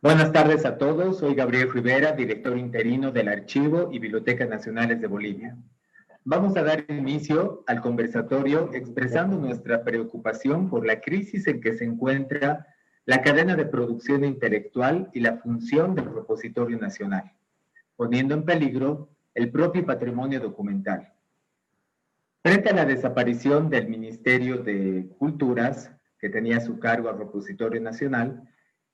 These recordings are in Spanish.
Buenas tardes a todos, soy Gabriel Rivera, director interino del Archivo y Bibliotecas Nacionales de Bolivia. Vamos a dar inicio al conversatorio expresando nuestra preocupación por la crisis en que se encuentra la cadena de producción intelectual y la función del repositorio nacional, poniendo en peligro el propio patrimonio documental. Frente a la desaparición del Ministerio de Culturas, que tenía a su cargo al repositorio nacional,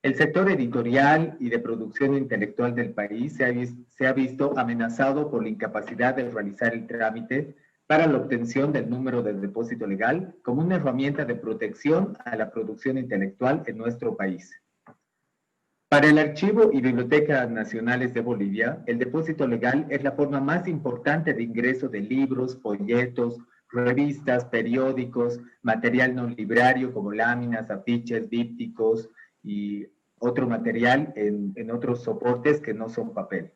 el sector editorial y de producción intelectual del país se ha visto amenazado por la incapacidad de realizar el trámite para la obtención del número de depósito legal como una herramienta de protección a la producción intelectual en nuestro país. Para el Archivo y Bibliotecas Nacionales de Bolivia, el depósito legal es la forma más importante de ingreso de libros, folletos, revistas, periódicos, material no librario como láminas, afiches, dípticos y otro material en otros soportes que no son papel.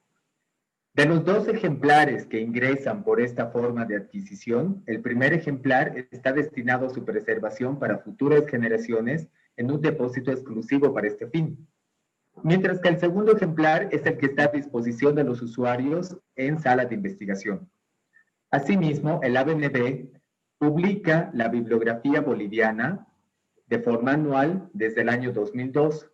De los 2 ejemplares que ingresan por esta forma de adquisición, el primer ejemplar está destinado a su preservación para futuras generaciones en un depósito exclusivo para este fin, mientras que el segundo ejemplar es el que está a disposición de los usuarios en salas de investigación. Asimismo, el ABNB publica la bibliografía boliviana de forma anual desde el año 2002,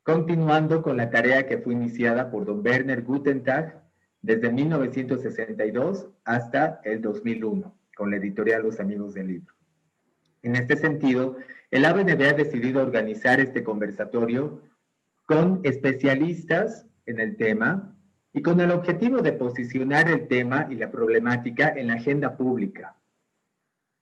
continuando con la tarea que fue iniciada por don Werner Gutentag desde 1962 hasta el 2001, con la editorial Los Amigos del Libro. En este sentido, el ABNB ha decidido organizar este conversatorio con especialistas en el tema y con el objetivo de posicionar el tema y la problemática en la agenda pública.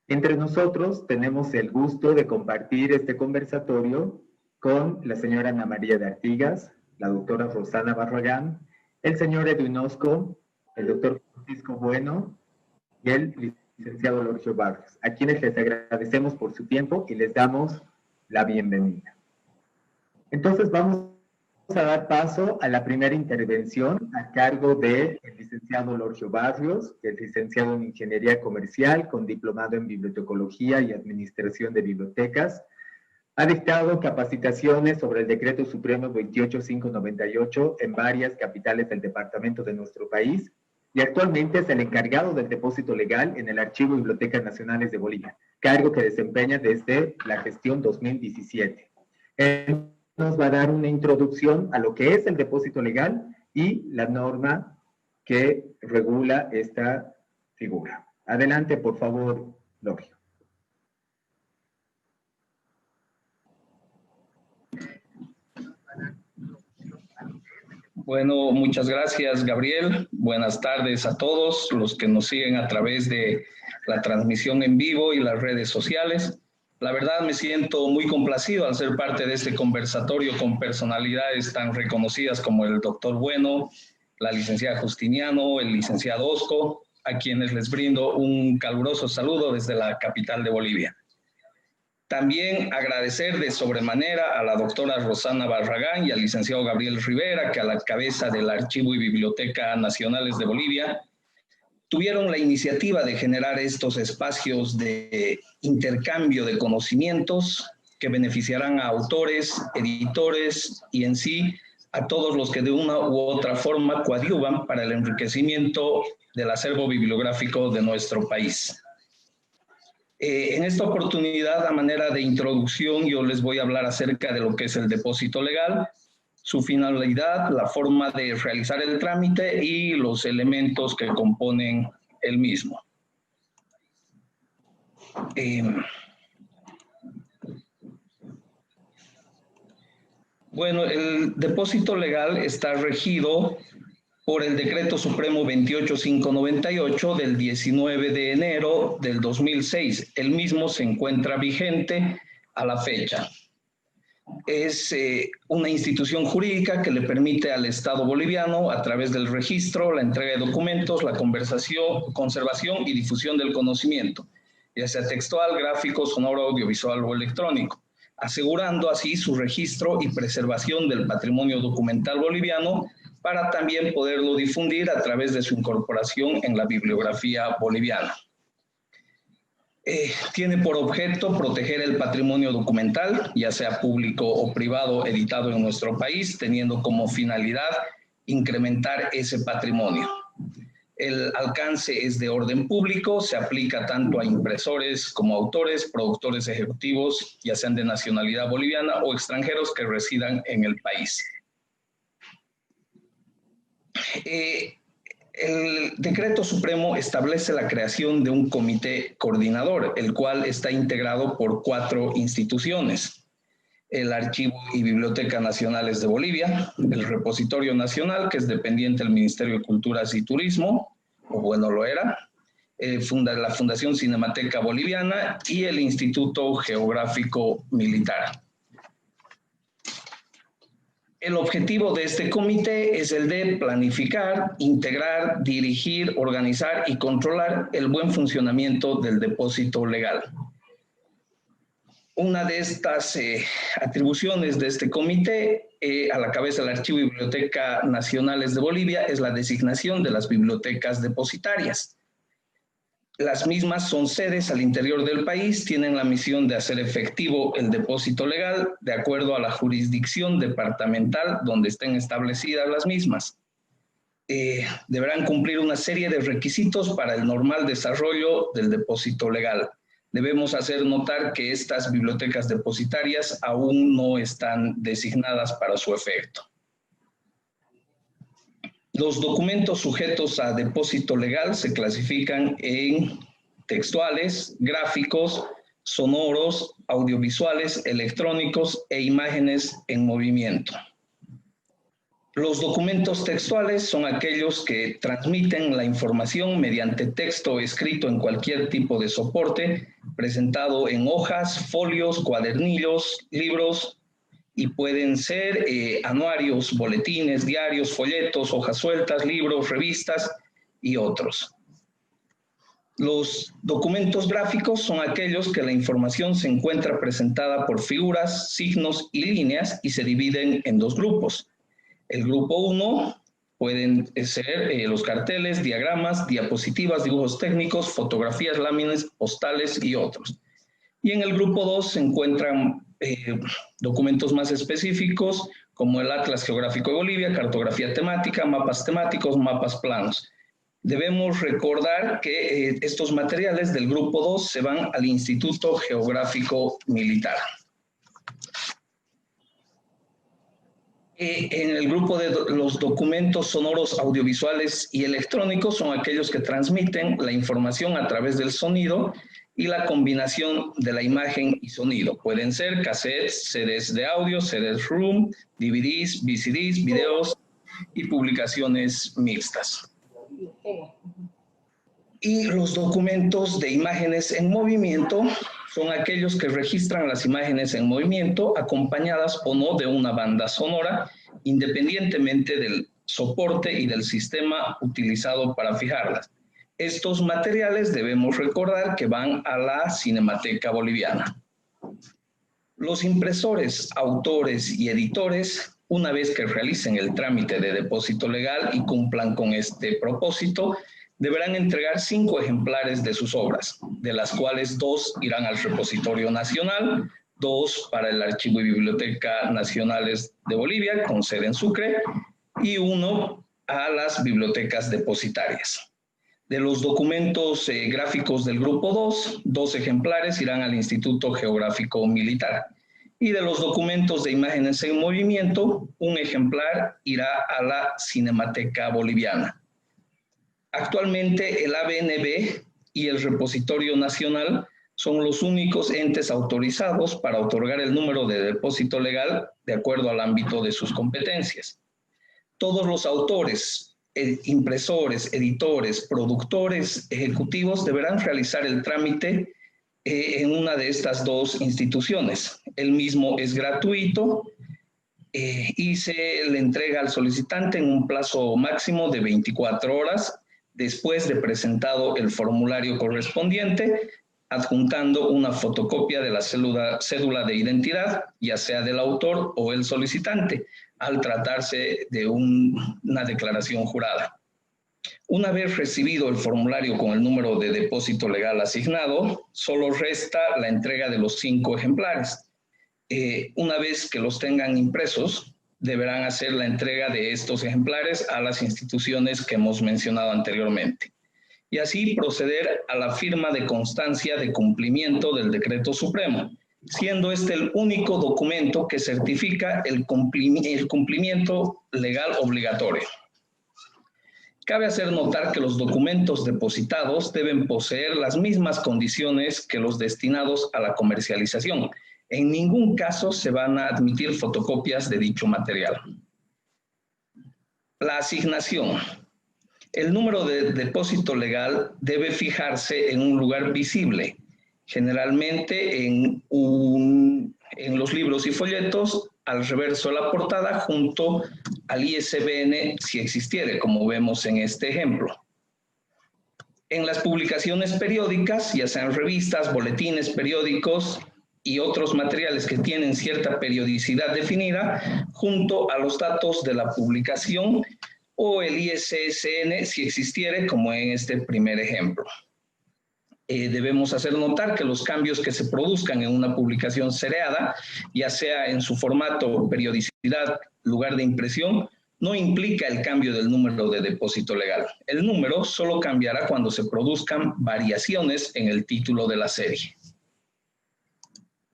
Entre nosotros tenemos el gusto de compartir este conversatorio con la señora Ana María de Artigas, la doctora Rosana Barragán, el señor Edwin Osco, el doctor Francisco Bueno y el licenciado Lorgio Barrios, a quienes les agradecemos por su tiempo y les damos la bienvenida. Entonces vamos a dar paso a la primera intervención a cargo del licenciado Lorgio Barrios, que es licenciado en Ingeniería Comercial con diplomado en Bibliotecología y Administración de Bibliotecas. Ha dictado capacitaciones sobre el Decreto Supremo 28598 en varias capitales del departamento de nuestro país y actualmente es el encargado del depósito legal en el Archivo y Bibliotecas Nacionales de Bolivia, cargo que desempeña desde la gestión 2017. Él nos va a dar una introducción a lo que es el depósito legal y la norma que regula esta figura. Adelante, por favor, Lorgio. Bueno, muchas gracias, Gabriel. Buenas tardes a todos los que nos siguen a través de la transmisión en vivo y las redes sociales. La verdad me siento muy complacido al ser parte de este conversatorio con personalidades tan reconocidas como el doctor Bueno, la licenciada Justiniano, el licenciado Osco, a quienes les brindo un caluroso saludo desde la capital de Bolivia. También agradecer de sobremanera a la doctora Rosana Barragán y al licenciado Gabriel Rivera, que a la cabeza del Archivo y Biblioteca Nacionales de Bolivia tuvieron la iniciativa de generar estos espacios de intercambio de conocimientos que beneficiarán a autores, editores y en sí a todos los que de una u otra forma coadyuvan para el enriquecimiento del acervo bibliográfico de nuestro país. En esta oportunidad, a manera de introducción, yo les voy a hablar acerca de lo que es el depósito legal, su finalidad, la forma de realizar el trámite y los elementos que componen el mismo. Bueno, el depósito legal está regido por el Decreto Supremo 28598 del 19 de enero del 2006. El mismo se encuentra vigente a la fecha. Es una institución jurídica que le permite al Estado boliviano, a través del registro, la entrega de documentos, la conservación y difusión del conocimiento, ya sea textual, gráfico, sonoro, audiovisual o electrónico, asegurando así su registro y preservación del patrimonio documental boliviano para también poderlo difundir a través de su incorporación en la bibliografía boliviana. Tiene por objeto proteger el patrimonio documental, ya sea público o privado, editado en nuestro país, teniendo como finalidad incrementar ese patrimonio. El alcance es de orden público, se aplica tanto a impresores como autores, productores ejecutivos, ya sean de nacionalidad boliviana o extranjeros que residan en el país. El Decreto Supremo establece la creación de un comité coordinador, el cual está integrado por 4 instituciones: el Archivo y Biblioteca Nacionales de Bolivia, el Repositorio Nacional, que es dependiente del Ministerio de Culturas y Turismo, o bueno, lo era, la Fundación Cinemateca Boliviana y el Instituto Geográfico Militar. El objetivo de este comité es el de planificar, integrar, dirigir, organizar y controlar el buen funcionamiento del depósito legal. Una de estas atribuciones de este comité, a la cabeza del Archivo y Biblioteca Nacionales de Bolivia, es la designación de las bibliotecas depositarias. Las mismas son sedes al interior del país, tienen la misión de hacer efectivo el depósito legal de acuerdo a la jurisdicción departamental donde estén establecidas las mismas. Deberán cumplir una serie de requisitos para el normal desarrollo del depósito legal. Debemos hacer notar que estas bibliotecas depositarias aún no están designadas para su efecto. Los documentos sujetos a depósito legal se clasifican en textuales, gráficos, sonoros, audiovisuales, electrónicos e imágenes en movimiento. Los documentos textuales son aquellos que transmiten la información mediante texto escrito en cualquier tipo de soporte, presentado en hojas, folios, cuadernillos, libros, y pueden ser anuarios, boletines, diarios, folletos, hojas sueltas, libros, revistas y otros. Los documentos gráficos son aquellos que la información se encuentra presentada por figuras, signos y líneas y se dividen en 2 grupos. El grupo 1 pueden ser los carteles, diagramas, diapositivas, dibujos técnicos, fotografías, láminas, postales y otros. Y en el grupo 2 se encuentran documentos más específicos como el Atlas Geográfico de Bolivia, cartografía temática, mapas temáticos, mapas planos. Debemos recordar que estos materiales del grupo 2 se van al Instituto Geográfico Militar. En el grupo de los documentos sonoros, audiovisuales y electrónicos son aquellos que transmiten la información a través del sonido y la combinación de la imagen y sonido. Pueden ser cassettes, CDs de audio, CDs ROM, DVDs, VCDs, videos y publicaciones mixtas. Y los documentos de imágenes en movimiento son aquellos que registran las imágenes en movimiento acompañadas o no de una banda sonora, independientemente del soporte y del sistema utilizado para fijarlas. Estos materiales debemos recordar que van a la Cinemateca Boliviana. Los impresores, autores y editores, una vez que realicen el trámite de depósito legal y cumplan con este propósito, deberán entregar 5 ejemplares de sus obras, de las cuales 2 irán al Repositorio Nacional, 2 para el Archivo y Biblioteca Nacionales de Bolivia, con sede en Sucre, y 1 a las bibliotecas depositarias. De los documentos gráficos del grupo 2, 2 ejemplares irán al Instituto Geográfico Militar. Y de los documentos de imágenes en movimiento, 1 ejemplar irá a la Cinemateca Boliviana. Actualmente el ABNB y el Repositorio Nacional son los únicos entes autorizados para otorgar el número de depósito legal de acuerdo al ámbito de sus competencias. Todos los autores, impresores, editores, productores, ejecutivos deberán realizar el trámite en una de estas 2 instituciones. El mismo es gratuito y se le entrega al solicitante en un plazo máximo de 24 horas después de presentado el formulario correspondiente, adjuntando una fotocopia de la cédula de identidad, ya sea del autor o el solicitante, al tratarse de una declaración jurada. Una vez recibido el formulario con el número de depósito legal asignado, solo resta la entrega de los 5 ejemplares. Una vez que los tengan impresos, deberán hacer la entrega de estos ejemplares a las instituciones que hemos mencionado anteriormente. Y así proceder a la firma de constancia de cumplimiento del Decreto Supremo, siendo este el único documento que certifica el cumplimiento legal obligatorio. Cabe hacer notar que los documentos depositados deben poseer las mismas condiciones que los destinados a la comercialización. En ningún caso se van a admitir fotocopias de dicho material. La asignación. El número de depósito legal debe fijarse en un lugar visible, generalmente en los libros y folletos, al reverso de la portada, junto al ISBN, si existiere, como vemos en este ejemplo. En las publicaciones periódicas, ya sean revistas, boletines, periódicos y otros materiales que tienen cierta periodicidad definida, junto a los datos de la publicación o el ISSN, si existiere, como en este primer ejemplo. Debemos hacer notar que los cambios que se produzcan en una publicación seriada, ya sea en su formato, periodicidad, lugar de impresión, no implica el cambio del número de depósito legal. El número solo cambiará cuando se produzcan variaciones en el título de la serie.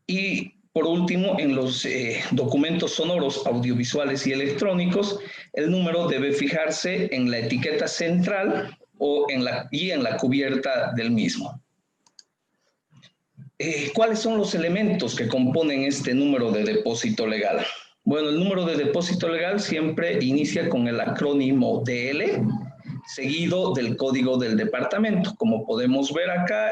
Y por último, en los documentos sonoros, audiovisuales y electrónicos, el número debe fijarse en la etiqueta central y en la cubierta del mismo. ¿Cuáles son los elementos que componen este número de depósito legal? Bueno, el número de depósito legal siempre inicia con el acrónimo DL, seguido del código del departamento. Como podemos ver acá,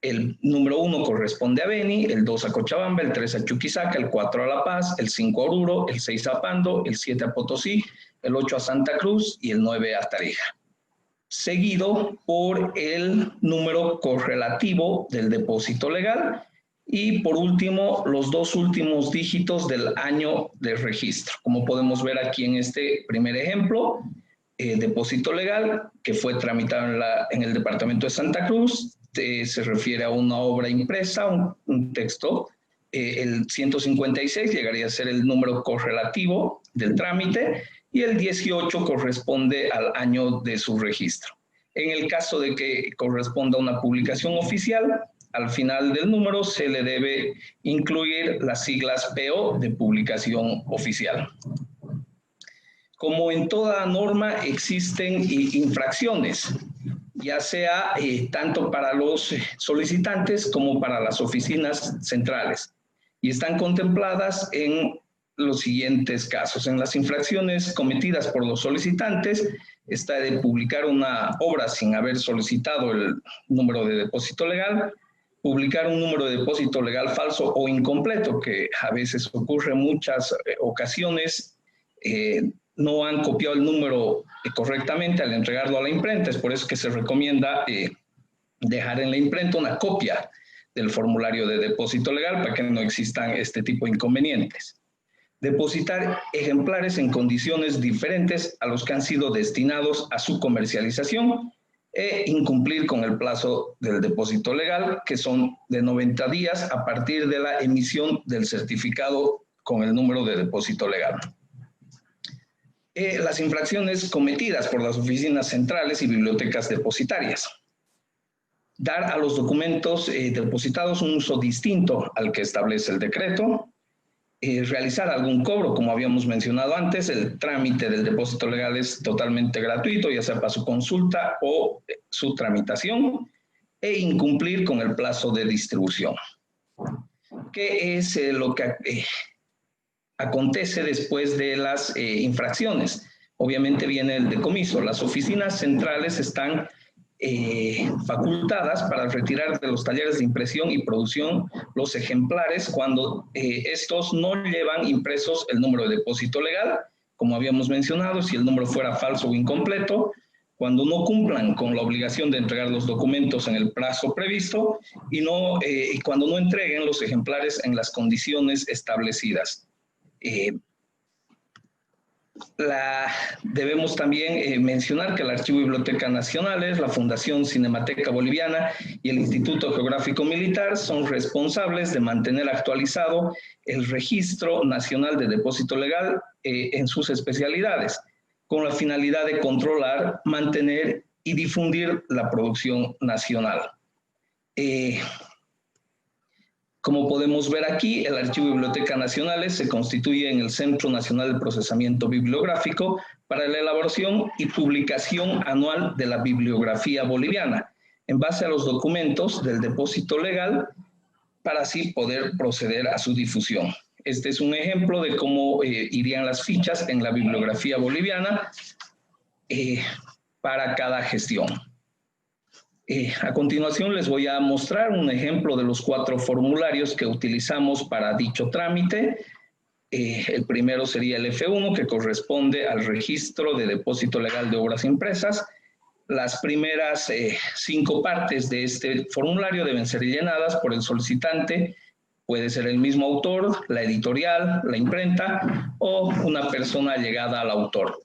el número 1 corresponde a Beni, el 2 a Cochabamba, el 3 a Chuquisaca, el 4 a La Paz, el 5 a Oruro, el 6 a Pando, el 7 a Potosí, el 8 a Santa Cruz y el 9 a Tarija, seguido por el número correlativo del depósito legal y por último los 2 últimos dígitos del año de registro. Como podemos ver aquí en este primer ejemplo, depósito legal que fue tramitado en el departamento de Santa Cruz, se refiere a una obra impresa, un texto. El 156 llegaría a ser el número correlativo del trámite y el 18 corresponde al año de su registro. En el caso de que corresponda a una publicación oficial, al final del número se le debe incluir las siglas PO de publicación oficial. Como en toda norma existen infracciones, ya sea tanto para los solicitantes como para las oficinas centrales, y están contempladas en los siguientes casos. En las infracciones cometidas por los solicitantes está de publicar una obra sin haber solicitado el número de depósito legal, publicar un número de depósito legal falso o incompleto, que a veces ocurre en muchas ocasiones, no han copiado el número correctamente al entregarlo a la imprenta. Es por eso que se recomienda dejar en la imprenta una copia del formulario de depósito legal para que no existan este tipo de inconvenientes. Depositar ejemplares en condiciones diferentes a los que han sido destinados a su comercialización e incumplir con el plazo del depósito legal, que son de 90 días a partir de la emisión del certificado con el número de depósito legal. Las infracciones cometidas por las oficinas centrales y bibliotecas depositarias. Dar a los documentos depositados un uso distinto al que establece el decreto. Realizar algún cobro, como habíamos mencionado antes. El trámite del depósito legal es totalmente gratuito, ya sea para su consulta o su tramitación, e incumplir con el plazo de distribución. ¿Qué es lo que acontece después de las infracciones? Obviamente viene el decomiso. Las oficinas centrales están facultadas para retirar de los talleres de impresión y producción los ejemplares cuando estos no llevan impresos el número de depósito legal, como habíamos mencionado, si el número fuera falso o incompleto, cuando no cumplan con la obligación de entregar los documentos en el plazo previsto y cuando no entreguen los ejemplares en las condiciones establecidas. Debemos también mencionar que el Archivo y Biblioteca Nacionales, la Fundación Cinemateca Boliviana y el Instituto Geográfico Militar son responsables de mantener actualizado el Registro Nacional de Depósito Legal en sus especialidades, con la finalidad de controlar, mantener y difundir la producción nacional. Como podemos ver aquí, el Archivo y Biblioteca Nacionales se constituye en el Centro Nacional de Procesamiento Bibliográfico para la elaboración y publicación anual de la bibliografía boliviana, en base a los documentos del depósito legal, para así poder proceder a su difusión. Este es un ejemplo de cómo irían las fichas en la bibliografía boliviana para cada gestión. A continuación les voy a mostrar un ejemplo de los 4 formularios que utilizamos para dicho trámite. El primero sería el F1, que corresponde al registro de depósito legal de obras impresas. Las primeras 5 partes de este formulario deben ser llenadas por el solicitante. Puede ser el mismo autor, la editorial, la imprenta o una persona allegada al autor.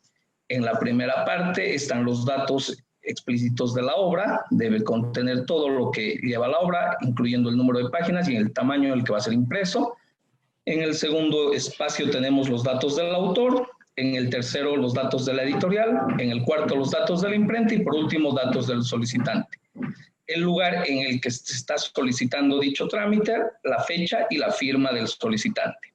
En la primera parte están los datos explícitos de la obra, debe contener todo lo que lleva la obra, incluyendo el número de páginas y el tamaño en el que va a ser impreso. En el segundo espacio tenemos los datos del autor, en el tercero los datos de la editorial, en el cuarto los datos de la imprenta y por último datos del solicitante. El lugar en el que se está solicitando dicho trámite, la fecha y la firma del solicitante.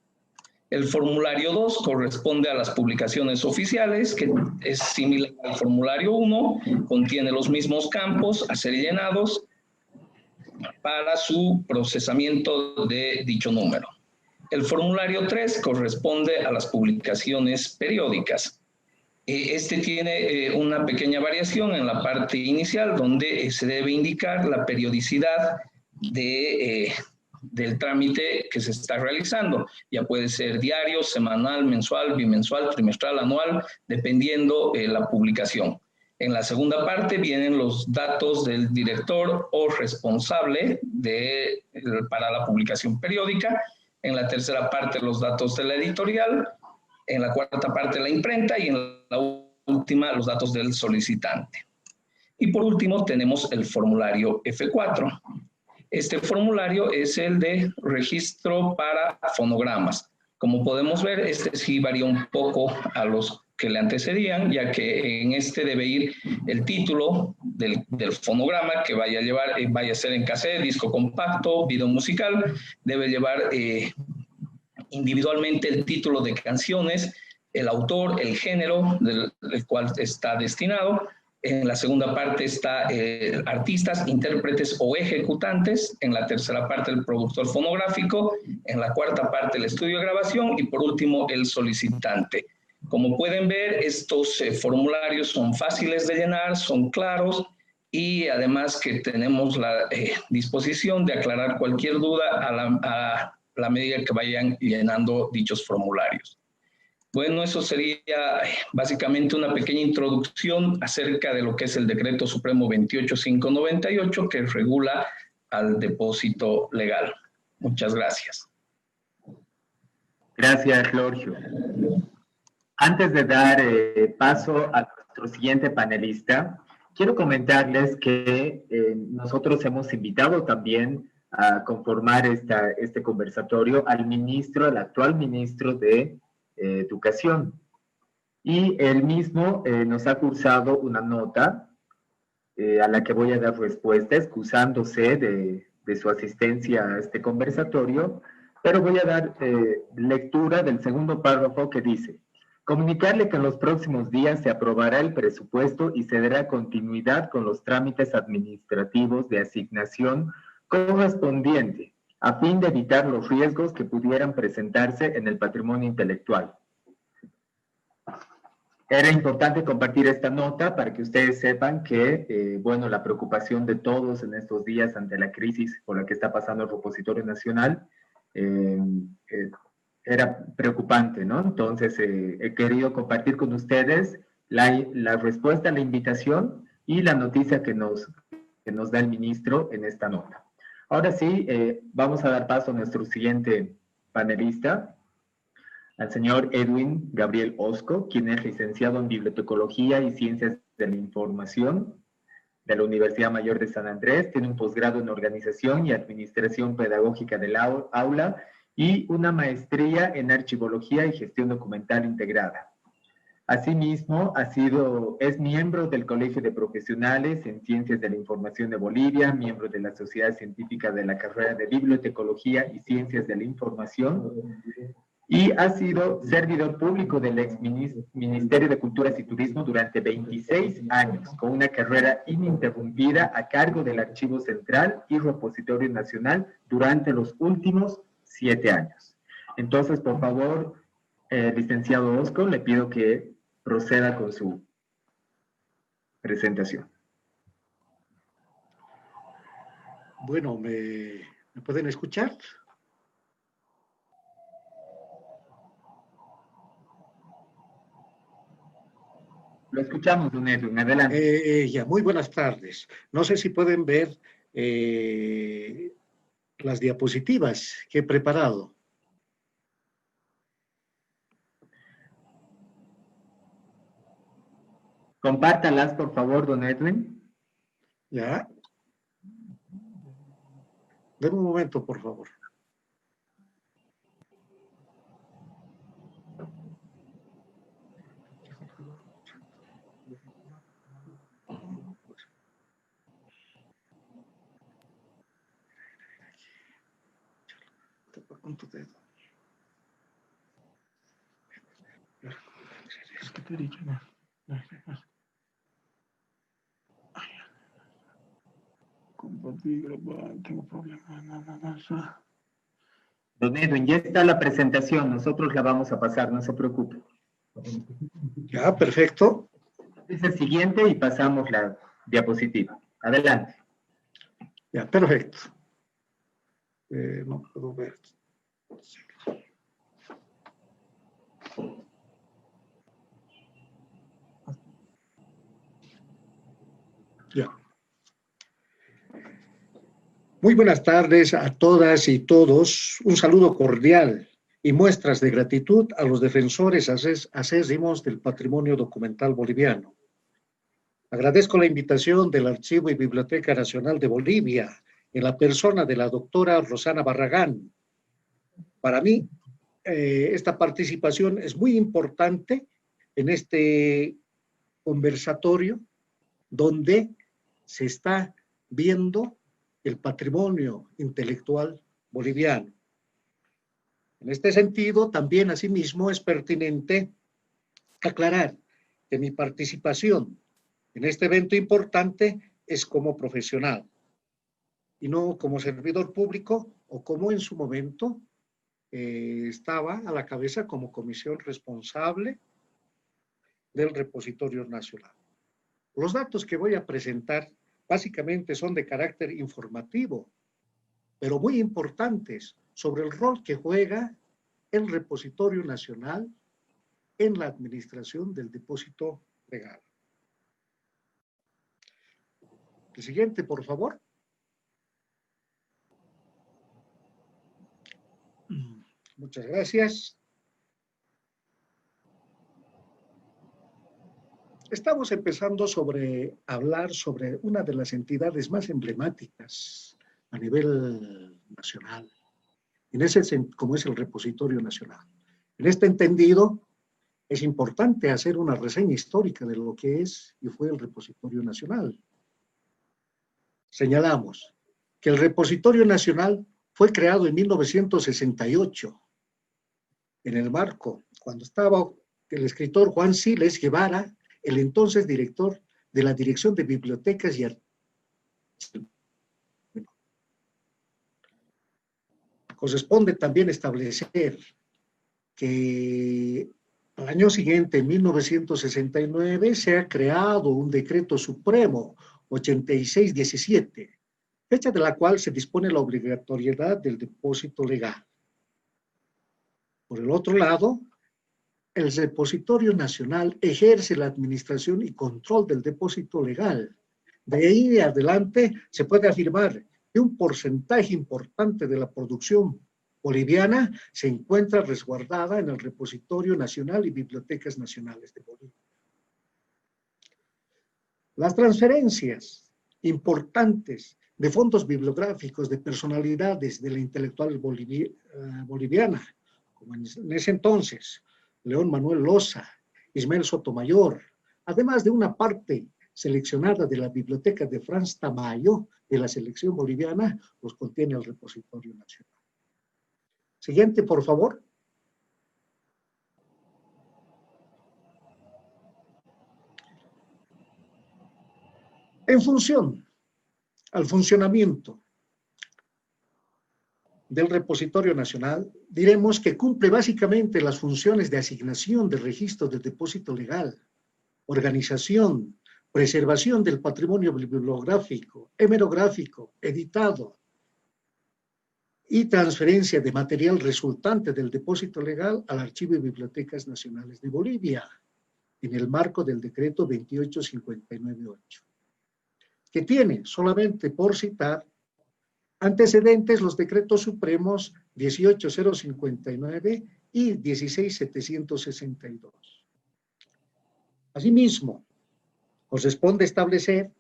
El formulario 2 corresponde a las publicaciones oficiales, que es similar al formulario 1, contiene los mismos campos a ser llenados para su procesamiento de dicho número. El formulario 3 corresponde a las publicaciones periódicas. Este tiene una pequeña variación en la parte inicial, donde se debe indicar la periodicidad del trámite que se está realizando. Ya puede ser diario, semanal, mensual, bimensual, trimestral, anual, dependiendo la publicación. En la segunda parte vienen los datos del director o responsable para la publicación periódica. En la tercera parte los datos de la editorial. En la cuarta parte la imprenta y en la última los datos del solicitante. Y por último tenemos el formulario F4. Este formulario es el de registro para fonogramas. Como podemos ver, este sí varía un poco a los que le antecedían, ya que en este debe ir el título del fonograma que vaya a ser en cassette, disco compacto, video musical. Debe llevar individualmente el título de canciones, el autor, el género del cual está destinado. En la segunda parte está artistas, intérpretes o ejecutantes. En la tercera parte el productor fonográfico. En la cuarta parte el estudio de grabación. Y por último el solicitante. Como pueden ver, estos formularios son fáciles de llenar, son claros y además que tenemos la disposición de aclarar cualquier duda a la medida que vayan llenando dichos formularios. Bueno, eso sería básicamente una pequeña introducción acerca de lo que es el Decreto Supremo 28598 que regula al depósito legal. Muchas gracias. Gracias, Giorgio. Antes de dar paso a nuestro siguiente panelista, quiero comentarles que nosotros hemos invitado también a conformar este conversatorio al actual ministro de Educación. Y él mismo nos ha cursado una nota a la que voy a dar respuesta, excusándose de su asistencia a este conversatorio, pero voy a dar lectura del segundo párrafo que dice: comunicarle que en los próximos días se aprobará el presupuesto y se dará continuidad con los trámites administrativos de asignación correspondiente, a fin de evitar los riesgos que pudieran presentarse en el patrimonio intelectual. Era importante compartir esta nota para que ustedes sepan que, bueno, la preocupación de todos en estos días ante la crisis por la que está pasando el Repositorio Nacional era preocupante, ¿no? Entonces, he querido compartir con ustedes la respuesta a la invitación y la noticia que nos da el ministro en esta nota. Ahora sí, vamos a dar paso a nuestro siguiente panelista. al señor Edwin Gabriel Osco, quien es licenciado en Bibliotecología y Ciencias de la Información de la Universidad Mayor de San Andrés, tiene un posgrado en Organización y Administración Pedagógica del Aula y una maestría en Archivología y Gestión Documental Integrada. Asimismo, es miembro del Colegio de Profesionales en Ciencias de la Información de Bolivia, miembro de la Sociedad Científica de la carrera de Bibliotecología y Ciencias de la Información, y ha sido servidor público del ex Ministerio de Culturas y Turismo durante 26 años, con una carrera ininterrumpida a cargo del Archivo Central y Repositorio Nacional durante los últimos 7 años. Entonces, por favor, licenciado Osco, le pido que proceda con su presentación. Bueno, ¿me pueden escuchar? Lo escuchamos, don Edwin, adelante. Ya, muy buenas tardes. No sé si pueden ver las diapositivas que he preparado. Compártalas, por favor, don Edwin. Ya. Denme un momento, por favor. Compartir, grabar, tengo problemas. Don Edwin, ya está la presentación, nosotros la vamos a pasar, no se preocupe. Ya, perfecto. Es el siguiente y pasamos la diapositiva. Adelante. Ya, perfecto. No puedo ver. Ya. Muy buenas tardes a todas y todos. Un saludo cordial y muestras de gratitud a los defensores acérrimos del patrimonio documental boliviano. Agradezco la invitación del Archivo y Biblioteca Nacional de Bolivia en la persona de la doctora Rosana Barragán. Para mí, esta participación es muy importante en este conversatorio donde se está viendo el patrimonio intelectual boliviano. En este sentido, también asimismo es pertinente aclarar que mi participación en este evento importante es como profesional y no como servidor público o como en su momento estaba a la cabeza como comisión responsable del Repositorio Nacional. Los datos que voy a presentar básicamente son de carácter informativo, pero muy importantes sobre el rol que juega el Repositorio Nacional en la administración del depósito legal. El siguiente, por favor. Muchas gracias. Estamos empezando a hablar sobre una de las entidades más emblemáticas a nivel nacional, como es el Repositorio Nacional. En este entendido, es importante hacer una reseña histórica de lo que es y fue el Repositorio Nacional. Señalamos que el Repositorio Nacional fue creado en 1968, en el marco, cuando estaba el escritor Juan Siles Guevara, el entonces director de la Dirección de Bibliotecas y Archivos. Corresponde también establecer que al año siguiente, en 1969, se ha creado un decreto supremo 8617, fecha de la cual se dispone la obligatoriedad del depósito legal. Por el otro lado, el Repositorio Nacional ejerce la administración y control del depósito legal. De ahí en adelante se puede afirmar que un porcentaje importante de la producción boliviana se encuentra resguardada en el Repositorio Nacional y Bibliotecas Nacionales de Bolivia. Las transferencias importantes de fondos bibliográficos de personalidades de la intelectual boliviana, como en ese entonces, León Manuel Loza, Ismael Sotomayor, además de una parte seleccionada de la biblioteca de Franz Tamayo de la selección boliviana, los contiene el Repositorio Nacional. Siguiente, por favor. En función al funcionamiento del Repositorio Nacional, diremos que cumple básicamente las funciones de asignación de registro de depósito legal, organización, preservación del patrimonio bibliográfico, hemerográfico, editado y transferencia de material resultante del depósito legal al Archivo y Bibliotecas Nacionales de Bolivia, en el marco del decreto 28598, que tiene, solamente por citar, antecedentes los decretos supremos 18059 y 16762. Asimismo, corresponde establecer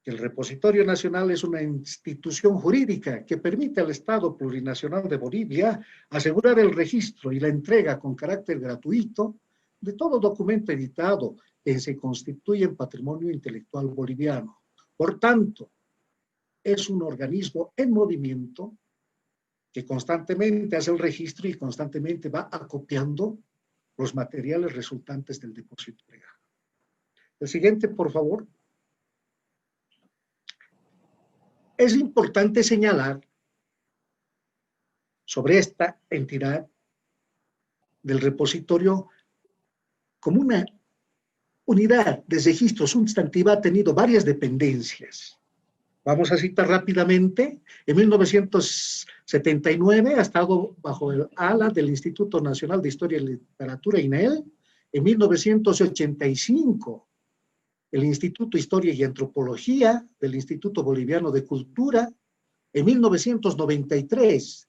que el Repositorio Nacional es una institución jurídica que permite al Estado Plurinacional de Bolivia asegurar el registro y la entrega con carácter gratuito de todo documento editado que se constituye en patrimonio intelectual boliviano. Por tanto, es un organismo en movimiento que constantemente hace el registro y constantemente va acopiando los materiales resultantes del depósito legal. El siguiente, por favor. Es importante señalar sobre esta entidad del repositorio como una unidad de registro sustantiva ha tenido varias dependencias. Vamos a citar rápidamente. En 1979 ha estado bajo el ala del Instituto Nacional de Historia y Literatura, INAEL. En 1985, el Instituto de Historia y Antropología del Instituto Boliviano de Cultura. En 1993,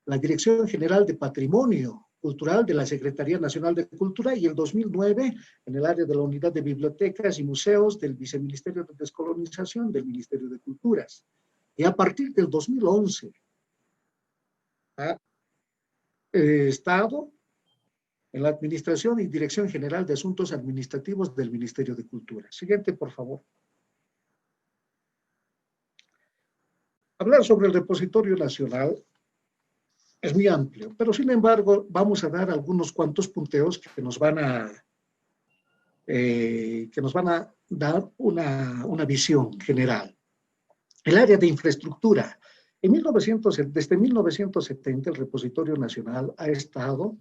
la Dirección General de Patrimonio Cultural de la Secretaría Nacional de Cultura, y el 2009 en el área de la Unidad de Bibliotecas y Museos del Viceministerio de Descolonización del Ministerio de Culturas. Y a partir del 2011 ha estado en la Administración y Dirección General de Asuntos Administrativos del Ministerio de Cultura. Siguiente, por favor. Hablar sobre el Repositorio Nacional es muy amplio, pero sin embargo vamos a dar algunos cuantos punteos que nos van a dar una visión general. El área de infraestructura. Desde 1970 el Repositorio Nacional ha estado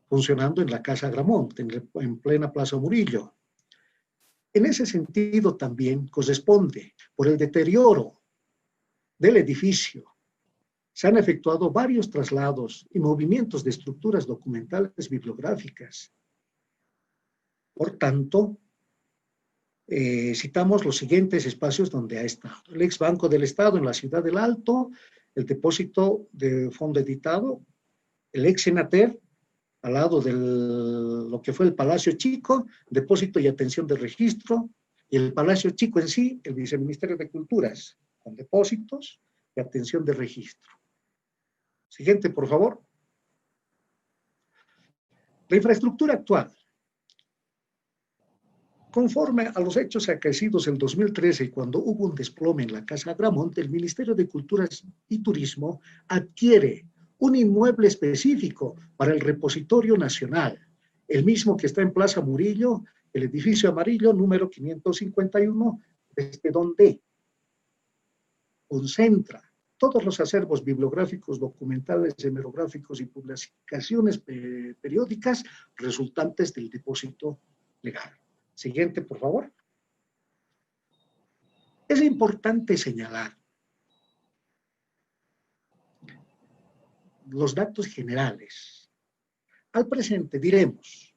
funcionando en la Casa Gramont, en plena Plaza Murillo. En ese sentido también corresponde, por el deterioro del edificio, se han efectuado varios traslados y movimientos de estructuras documentales bibliográficas. Por tanto, citamos los siguientes espacios donde ha estado: el ex Banco del Estado en la Ciudad del Alto, el depósito de fondo editado, el ex Senater, al lado de lo que fue el Palacio Chico, depósito y atención de registro, y el Palacio Chico en sí, el Viceministerio de Culturas, con depósitos y atención de registro. Siguiente, por favor. La infraestructura actual. Conforme a los hechos acaecidos en 2013, cuando hubo un desplome en la Casa Gramont, el Ministerio de Culturas y Turismo adquiere un inmueble específico para el Repositorio Nacional, el mismo que está en Plaza Murillo, el edificio amarillo número 551, desde donde concentra todos los acervos bibliográficos, documentales, hemerográficos y publicaciones periódicas resultantes del depósito legal. Siguiente, por favor. Es importante señalar los datos generales. Al presente diremos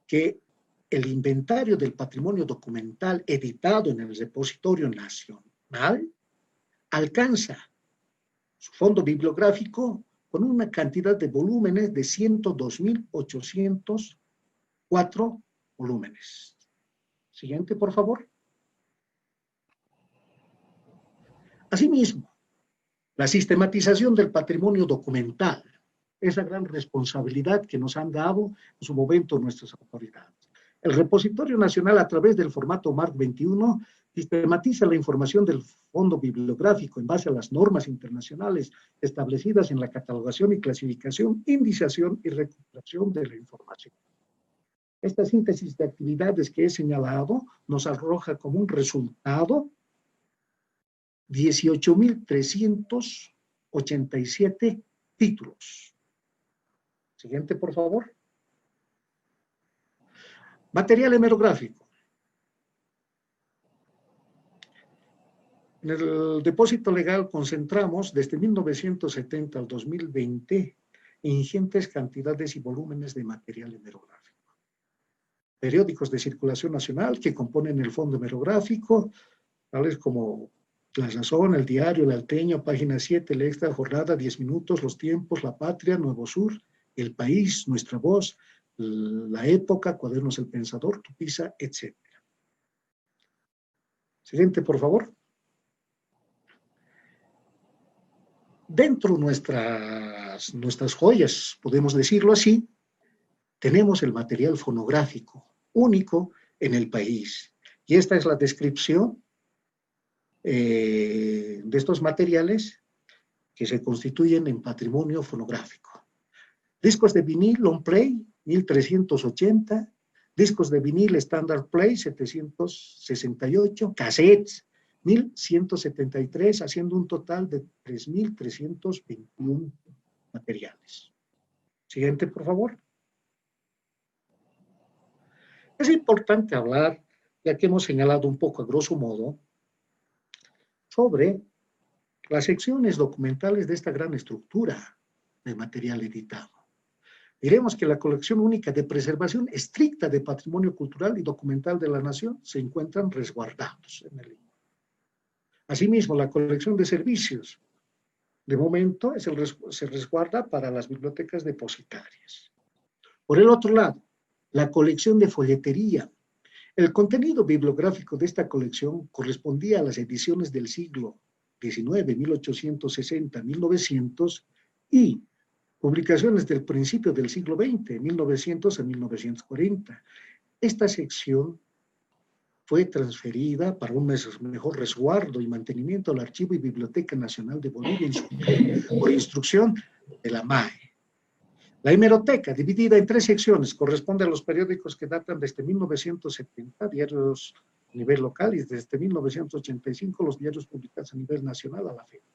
que el inventario del patrimonio documental editado en el Repositorio Nacional alcanza su fondo bibliográfico con una cantidad de volúmenes de 102.804 volúmenes. Siguiente, por favor. Asimismo, la sistematización del patrimonio documental, esa gran responsabilidad que nos han dado en su momento nuestras autoridades. El Repositorio Nacional, a través del formato MARC 21, sistematiza la información del fondo bibliográfico en base a las normas internacionales establecidas en la catalogación y clasificación, indiciación y recuperación de la información. Esta síntesis de actividades que he señalado nos arroja como un resultado 18.387 títulos. Siguiente, por favor. Material hemerográfico. En el depósito legal concentramos desde 1970 al 2020 ingentes cantidades y volúmenes de material hemerográfico. Periódicos de circulación nacional que componen el fondo hemerográfico, tales como La Razón, El Diario, El Alteño, Página 7, El Extra, Jornada, 10 Minutos, Los Tiempos, La Patria, Nuevo Sur, El País, Nuestra Voz, La Época, Cuadernos El Pensador, Tupiza, etc. Siguiente, por favor. Dentro de nuestras joyas, podemos decirlo así, tenemos el material fonográfico, único en el país. Y esta es la descripción de estos materiales que se constituyen en patrimonio fonográfico. Discos de vinil long play, 1380, discos de vinil standard play, 768, cassettes, 1173, haciendo un total de 3.321 materiales. Siguiente, por favor. Es importante hablar, ya que hemos señalado un poco a grosso modo, sobre las secciones documentales de esta gran estructura de material editado. Diremos que la colección única de preservación estricta de patrimonio cultural y documental de la nación se encuentran resguardados en el libro. Asimismo, la colección de servicios, de momento, se resguarda para las bibliotecas depositarias. Por el otro lado, la colección de folletería. El contenido bibliográfico de esta colección correspondía a las ediciones del siglo XIX, 1860-1900, y publicaciones del principio del siglo XX, 1900 a 1940. Esta sección fue transferida para un mejor resguardo y mantenimiento al Archivo y Biblioteca Nacional de Bolivia por instrucción de la MAE. La hemeroteca, dividida en 3 secciones, corresponde a los periódicos que datan desde 1970, diarios a nivel local, y desde 1985 los diarios publicados a nivel nacional a la fecha.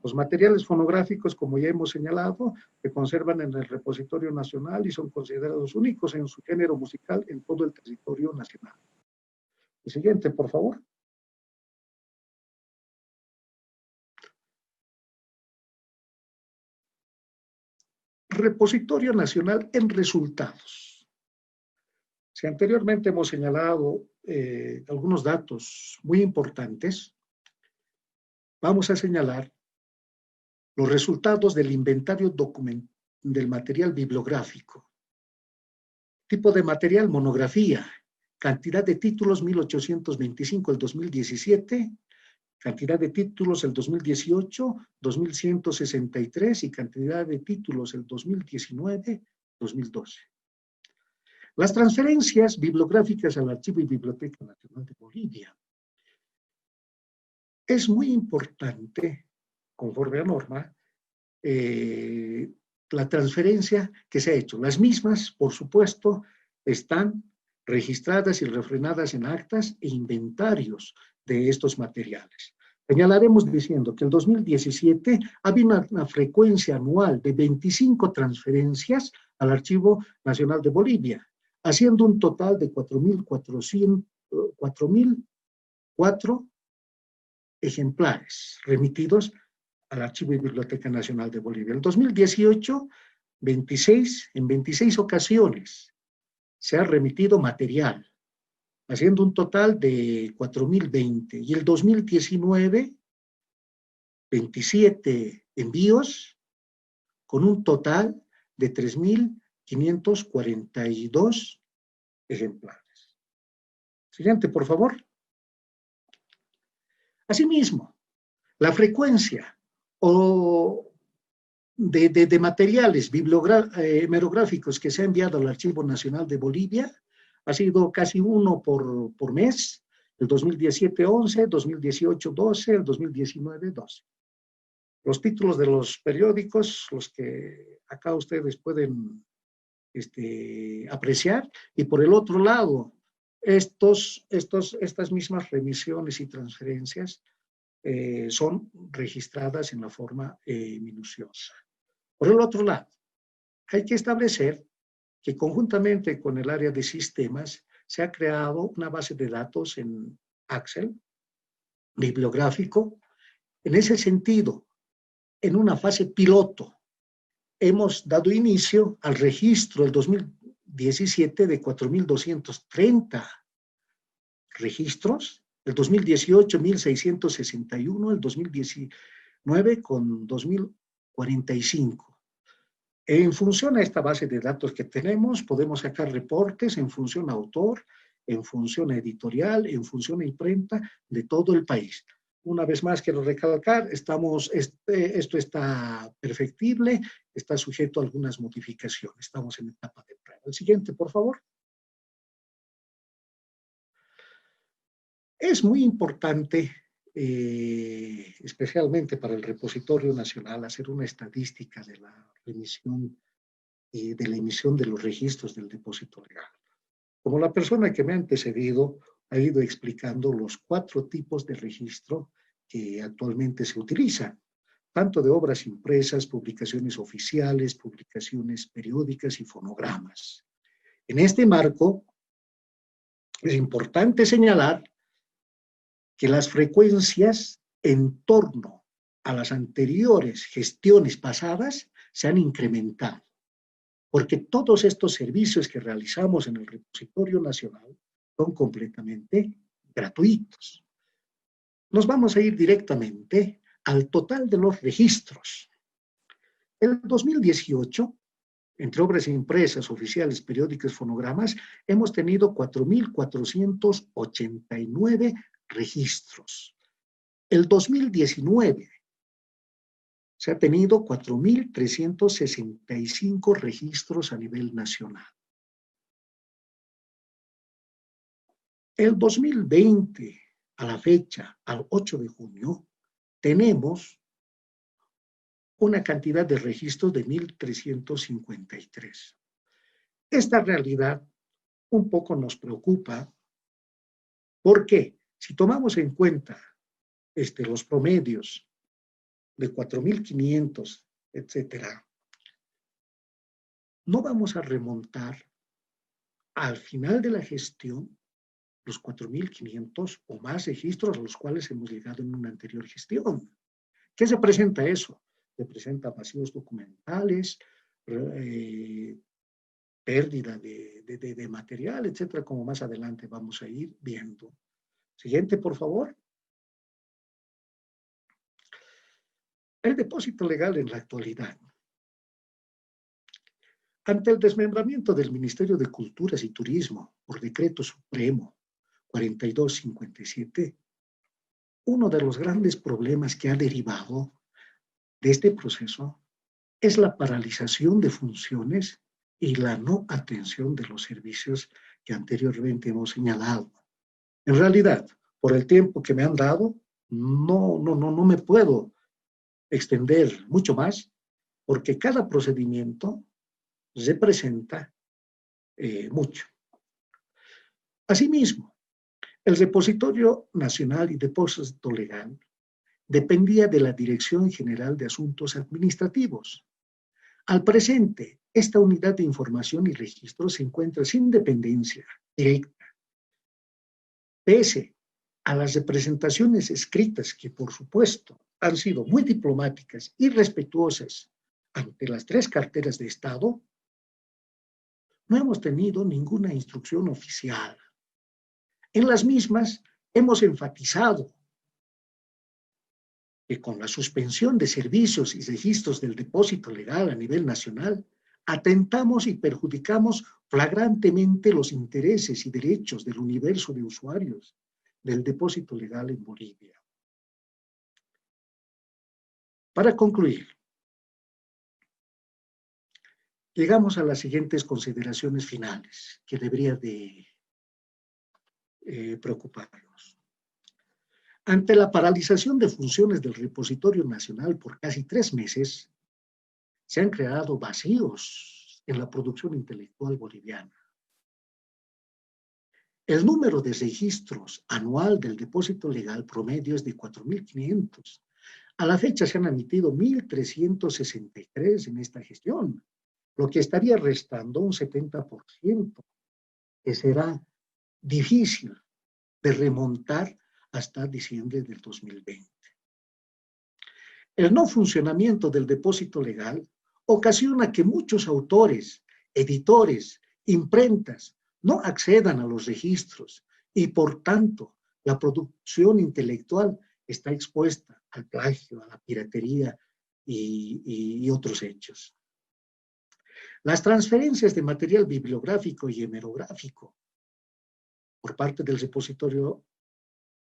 Los materiales fonográficos, como ya hemos señalado, se conservan en el repositorio nacional y son considerados únicos en su género musical en todo el territorio nacional. El siguiente, por favor. Repositorio Nacional en resultados. Si anteriormente hemos señalado algunos datos muy importantes, vamos a señalar los resultados del inventario del material bibliográfico. Tipo de material, monografía. Cantidad de títulos, 1825 el 2017. Cantidad de títulos el 2018, 2163, y cantidad de títulos el 2019, 2012. Las transferencias bibliográficas al Archivo y Biblioteca Nacional de Bolivia. Es muy importante, conforme a norma, la transferencia que se ha hecho. Las mismas, por supuesto, están registradas y refrenadas en actas e inventarios de estos materiales. Señalaremos diciendo que en 2017 había una frecuencia anual de 25 transferencias al Archivo Nacional de Bolivia, haciendo un total de 4.004 ejemplares remitidos al Archivo y Biblioteca Nacional de Bolivia. En 2018, en 26 ocasiones se ha remitido material, haciendo un total de 4.020. Y el 2019, 27 envíos con un total de 3.542 ejemplares. Siguiente, por favor. Asimismo, la frecuencia de materiales hemerográficos que se ha enviado al Archivo Nacional de Bolivia ha sido casi uno por mes, el 2017 11, 2018 12, el 2019 12. Los títulos de los periódicos, los que acá ustedes pueden apreciar, y por el otro lado, estas mismas remisiones y transferencias son registradas en la forma minuciosa. Por el otro lado, hay que establecer que conjuntamente con el área de sistemas se ha creado una base de datos en Excel, bibliográfico. En ese sentido, en una fase piloto, hemos dado inicio al registro del 2017 de 4.230 registros, el 2018 1.661, el 2019 con 2.045. En función a esta base de datos que tenemos, podemos sacar reportes en función a autor, en función a editorial, en función a imprenta de todo el país. Una vez más quiero recalcar, esto está perfectible, está sujeto a algunas modificaciones. Estamos en etapa de prueba. El siguiente, por favor. Es muy importante, especialmente para el repositorio nacional, hacer una estadística de la emisión de los registros del depósito legal. Como la persona que me ha antecedido ha ido explicando los 4 tipos de registro que actualmente se utilizan, tanto de obras impresas, publicaciones oficiales, publicaciones periódicas y fonogramas. En este marco, es importante señalar que las frecuencias en torno a las anteriores gestiones pasadas se han incrementado, porque todos estos servicios que realizamos en el repositorio nacional son completamente gratuitos. Nos vamos a ir directamente al total de los registros. En 2018, entre obras impresas, oficiales, periódicas, fonogramas, hemos tenido 4.489 registros. El 2019 se ha tenido 4.365 registros a nivel nacional. El 2020, a la fecha, al 8 de junio, tenemos una cantidad de registros de 1.353. Esta realidad un poco nos preocupa. ¿Por qué? Si tomamos en cuenta los promedios de 4.500, etcétera, no vamos a remontar al final de la gestión los 4.500 o más registros a los cuales hemos llegado en una anterior gestión. ¿Qué se presenta eso? Se presenta vacíos documentales, pérdida de material, etcétera, como más adelante vamos a ir viendo. Siguiente, por favor. El depósito legal en la actualidad. Ante el desmembramiento del Ministerio de Culturas y Turismo por Decreto Supremo 4257, uno de los grandes problemas que ha derivado de este proceso es la paralización de funciones y la no atención de los servicios que anteriormente hemos señalado. En realidad, por el tiempo que me han dado, no me puedo extender mucho más, porque cada procedimiento representa mucho. Asimismo, el Repositorio Nacional y Depósito Legal dependía de la Dirección General de Asuntos Administrativos. Al presente, esta unidad de información y registro se encuentra sin dependencia directa, pese a las representaciones escritas que, por supuesto, han sido muy diplomáticas y respetuosas ante las 3 carteras de Estado. No hemos tenido ninguna instrucción oficial. En las mismas hemos enfatizado que con la suspensión de servicios y registros del depósito legal a nivel nacional, atentamos y perjudicamos flagrantemente los intereses y derechos del universo de usuarios del depósito legal en Bolivia. Para concluir, llegamos a las siguientes consideraciones finales que debería de preocuparnos. Ante la paralización de funciones del repositorio nacional por casi 3 meses, se han creado vacíos en la producción intelectual boliviana. El número de registros anual del depósito legal promedio es de 4.500. A la fecha se han emitido 1.363 en esta gestión, lo que estaría restando un 70%, que será difícil de remontar hasta diciembre del 2020. El no funcionamiento del depósito legal ocasiona que muchos autores, editores, imprentas no accedan a los registros y, por tanto, la producción intelectual está expuesta al plagio, a la piratería y otros hechos. Las transferencias de material bibliográfico y hemerográfico por parte del repositorio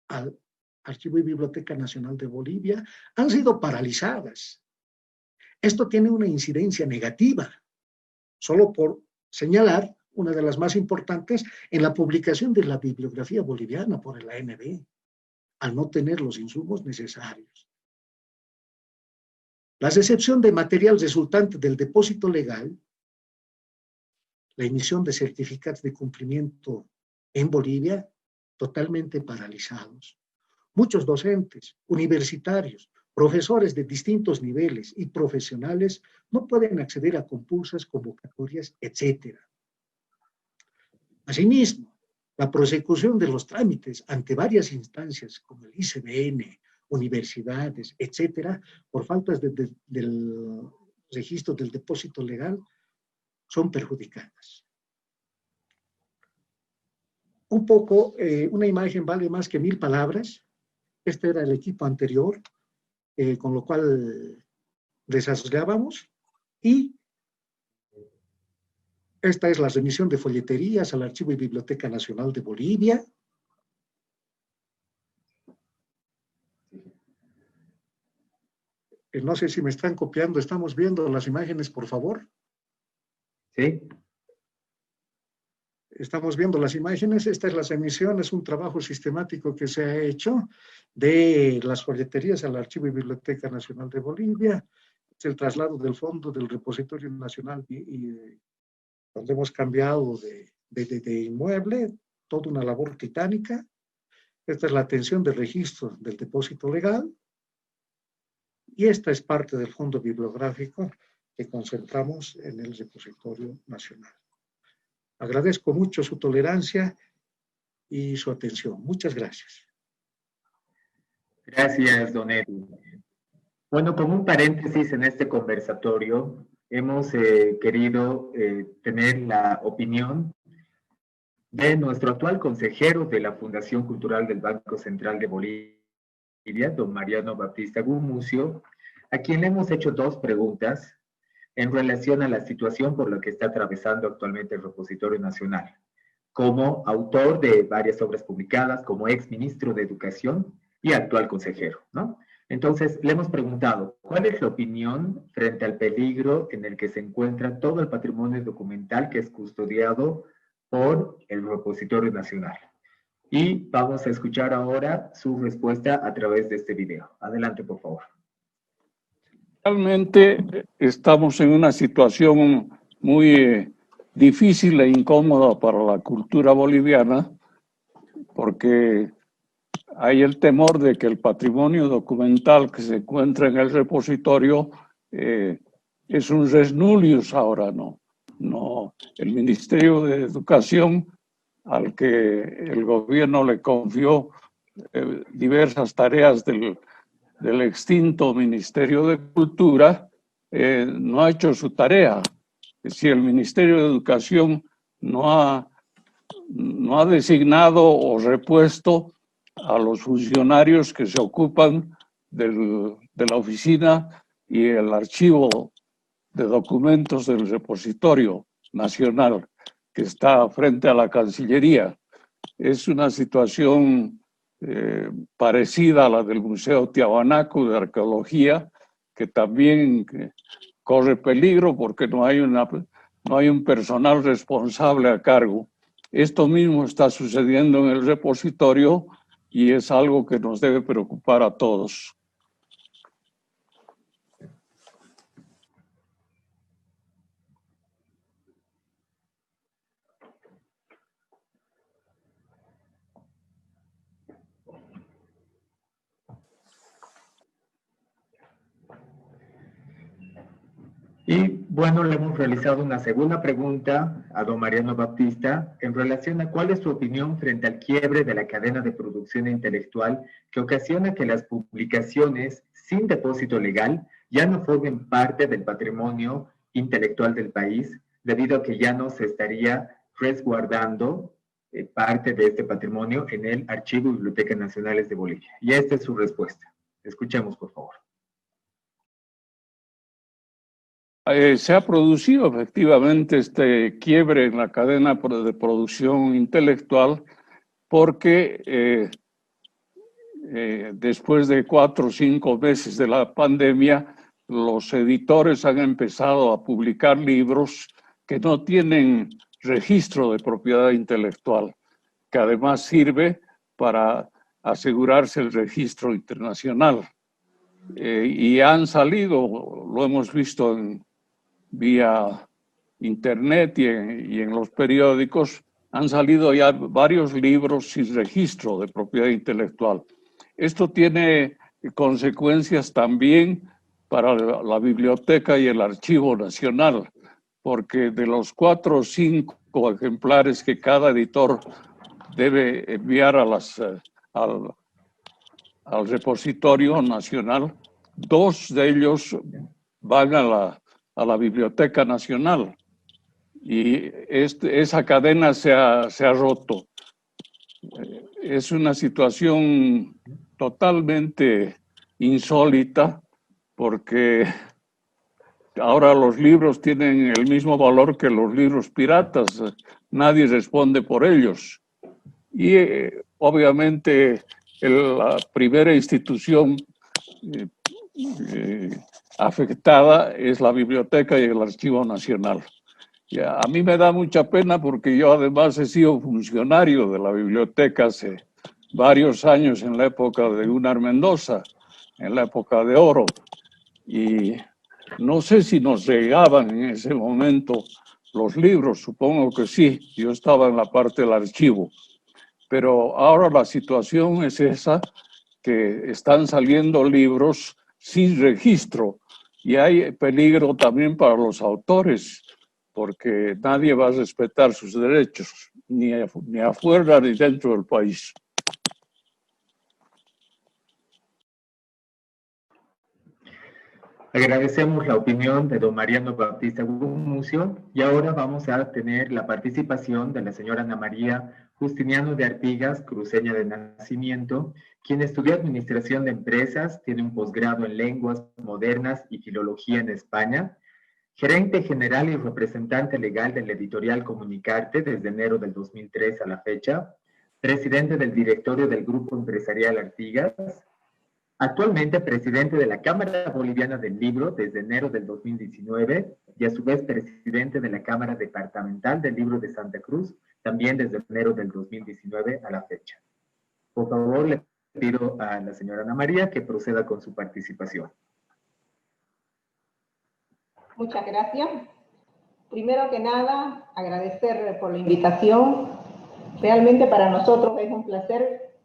al Archivo y Biblioteca Nacional de Bolivia han sido paralizadas. Esto tiene una incidencia negativa, solo por señalar una de las más importantes, en la publicación de la bibliografía boliviana por el ANB, al no tener los insumos necesarios. La recepción de material resultante del depósito legal, la emisión de certificados de cumplimiento en Bolivia, totalmente paralizados. Muchos docentes, universitarios, profesores de distintos niveles y profesionales no pueden acceder a compulsas, convocatorias, etc. Asimismo, la prosecución de los trámites ante varias instancias como el ICBN, universidades, etc., por faltas del registro del depósito legal, son perjudicadas. Un poco, una imagen vale más que 1000 palabras. Este era el equipo anterior, con lo cual desarrollábamos, y esta es la remisión de folleterías al Archivo y Biblioteca Nacional de Bolivia. No sé si me están copiando, estamos viendo las imágenes, por favor. Sí. Estamos viendo las imágenes, esta es la remisión, es un trabajo sistemático que se ha hecho de las folleterías al Archivo y Biblioteca Nacional de Bolivia. Es el traslado del fondo del Repositorio Nacional donde hemos cambiado de inmueble, toda una labor titánica. Esta es la atención de registro del depósito legal. Y esta es parte del fondo bibliográfico que concentramos en el Repositorio Nacional. Agradezco mucho su tolerancia y su atención. Muchas gracias. Gracias, don Edu. Bueno, como un paréntesis en este conversatorio, hemos querido tener la opinión de nuestro actual consejero de la Fundación Cultural del Banco Central de Bolivia, don Mariano Baptista Gumucio, a quien le hemos hecho 2 preguntas en relación a la situación por la que está atravesando actualmente el Repositorio Nacional, como autor de varias obras publicadas, como ex ministro de Educación y actual consejero, ¿no? Entonces, le hemos preguntado, ¿cuál es la opinión frente al peligro en el que se encuentra todo el patrimonio documental que es custodiado por el Repositorio Nacional? Y vamos a escuchar ahora su respuesta a través de este video. Adelante, por favor. Realmente estamos en una situación muy difícil e incómoda para la cultura boliviana, porque hay el temor de que el patrimonio documental que se encuentra en el repositorio es un res nullius ahora, ¿no? El Ministerio de Educación, al que el gobierno le confió diversas tareas del extinto Ministerio de Cultura, no ha hecho su tarea. Si el Ministerio de Educación no ha designado o repuesto a los funcionarios que se ocupan de la oficina y el archivo de documentos del repositorio nacional que está frente a la Cancillería. Es una situación parecida a la del Museo Tiahuanaco de Arqueología, que también corre peligro porque no hay un personal responsable a cargo. Esto mismo está sucediendo en el repositorio y es algo que nos debe preocupar a todos. Y bueno, le hemos realizado una segunda pregunta a don Mariano Baptista en relación a cuál es su opinión frente al quiebre de la cadena de producción intelectual que ocasiona que las publicaciones sin depósito legal ya no formen parte del patrimonio intelectual del país, debido a que ya no se estaría resguardando parte de este patrimonio en el Archivo y Bibliotecas Nacionales de Bolivia. Y esta es su respuesta. Escuchemos, por favor. Se ha producido efectivamente este quiebre en la cadena de producción intelectual porque después de 4 o 5 meses de la pandemia, los editores han empezado a publicar libros que no tienen registro de propiedad intelectual, que además sirve para asegurarse el registro internacional. Y han salido, lo hemos visto vía internet y en los periódicos, han salido ya varios libros sin registro de propiedad intelectual. Esto tiene consecuencias también para la biblioteca y el Archivo Nacional, porque de los 4 o 5 ejemplares que cada editor debe enviar al repositorio nacional, 2 de ellos van a la Biblioteca Nacional. Y esa cadena se ha roto. Es una situación totalmente insólita porque ahora los libros tienen el mismo valor que los libros piratas. Nadie responde por ellos. Y obviamente la primera institución afectada es la Biblioteca y el Archivo Nacional. A mí me da mucha pena porque yo además he sido funcionario de la biblioteca hace varios años en la época de Gunnar Mendoza, en la época de oro. Y no sé si nos llegaban en ese momento los libros, supongo que sí, yo estaba en la parte del archivo. Pero ahora la situación es esa, que están saliendo libros sin registro y hay peligro también para los autores, porque nadie va a respetar sus derechos, ni afuera ni dentro del país. Agradecemos la opinión de don Mariano Baptista Gumucio y ahora vamos a tener la participación de la señora Ana María Justiniano de Artigas, cruceña de nacimiento, quien estudió Administración de Empresas, tiene un posgrado en Lenguas Modernas y Filología en España, gerente general y representante legal del editorial Comunicarte desde enero del 2003 a la fecha, presidente del directorio del Grupo Empresarial Artigas, actualmente presidente de la Cámara Boliviana del Libro desde enero del 2019 y a su vez presidente de la Cámara Departamental del Libro de Santa Cruz, también desde enero del 2019 a la fecha. Por favor, le pido a la señora Ana María que proceda con su participación. Muchas gracias. Primero que nada, agradecer por la invitación. Realmente para nosotros es un placer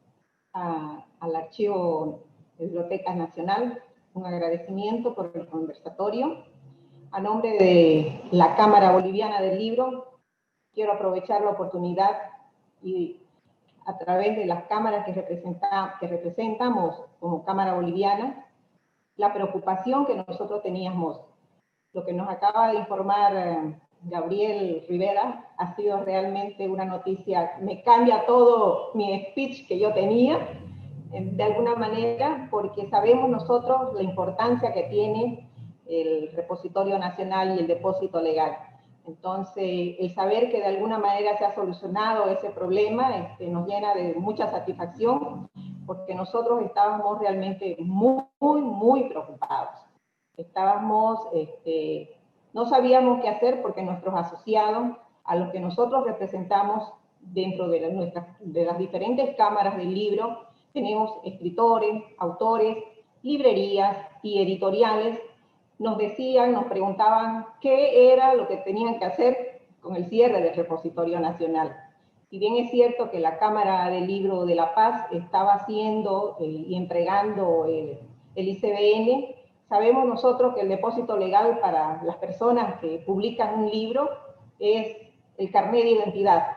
al Archivo de Bibliotecas Nacional, un agradecimiento por el conversatorio. A nombre de la Cámara Boliviana del Libro, quiero aprovechar la oportunidad y a través de las cámaras que representamos como Cámara Boliviana, la preocupación que nosotros teníamos. Lo que nos acaba de informar Gabriel Rivera ha sido realmente una noticia, me cambia todo mi speech que yo tenía, de alguna manera, porque sabemos nosotros la importancia que tiene el repositorio nacional y el depósito legal. Entonces, el saber que de alguna manera se ha solucionado ese problema nos llena de mucha satisfacción, porque nosotros estábamos realmente muy preocupados. Estábamos, no sabíamos qué hacer porque nuestros asociados, a los que nosotros representamos dentro de las diferentes cámaras del libro, tenemos escritores, autores, librerías y editoriales, nos decían, nos preguntaban qué era lo que tenían que hacer con el cierre del repositorio nacional. Si bien es cierto que la Cámara del Libro de La Paz estaba haciendo y entregando el ICBN, sabemos nosotros que el depósito legal para las personas que publican un libro es el carnet de identidad.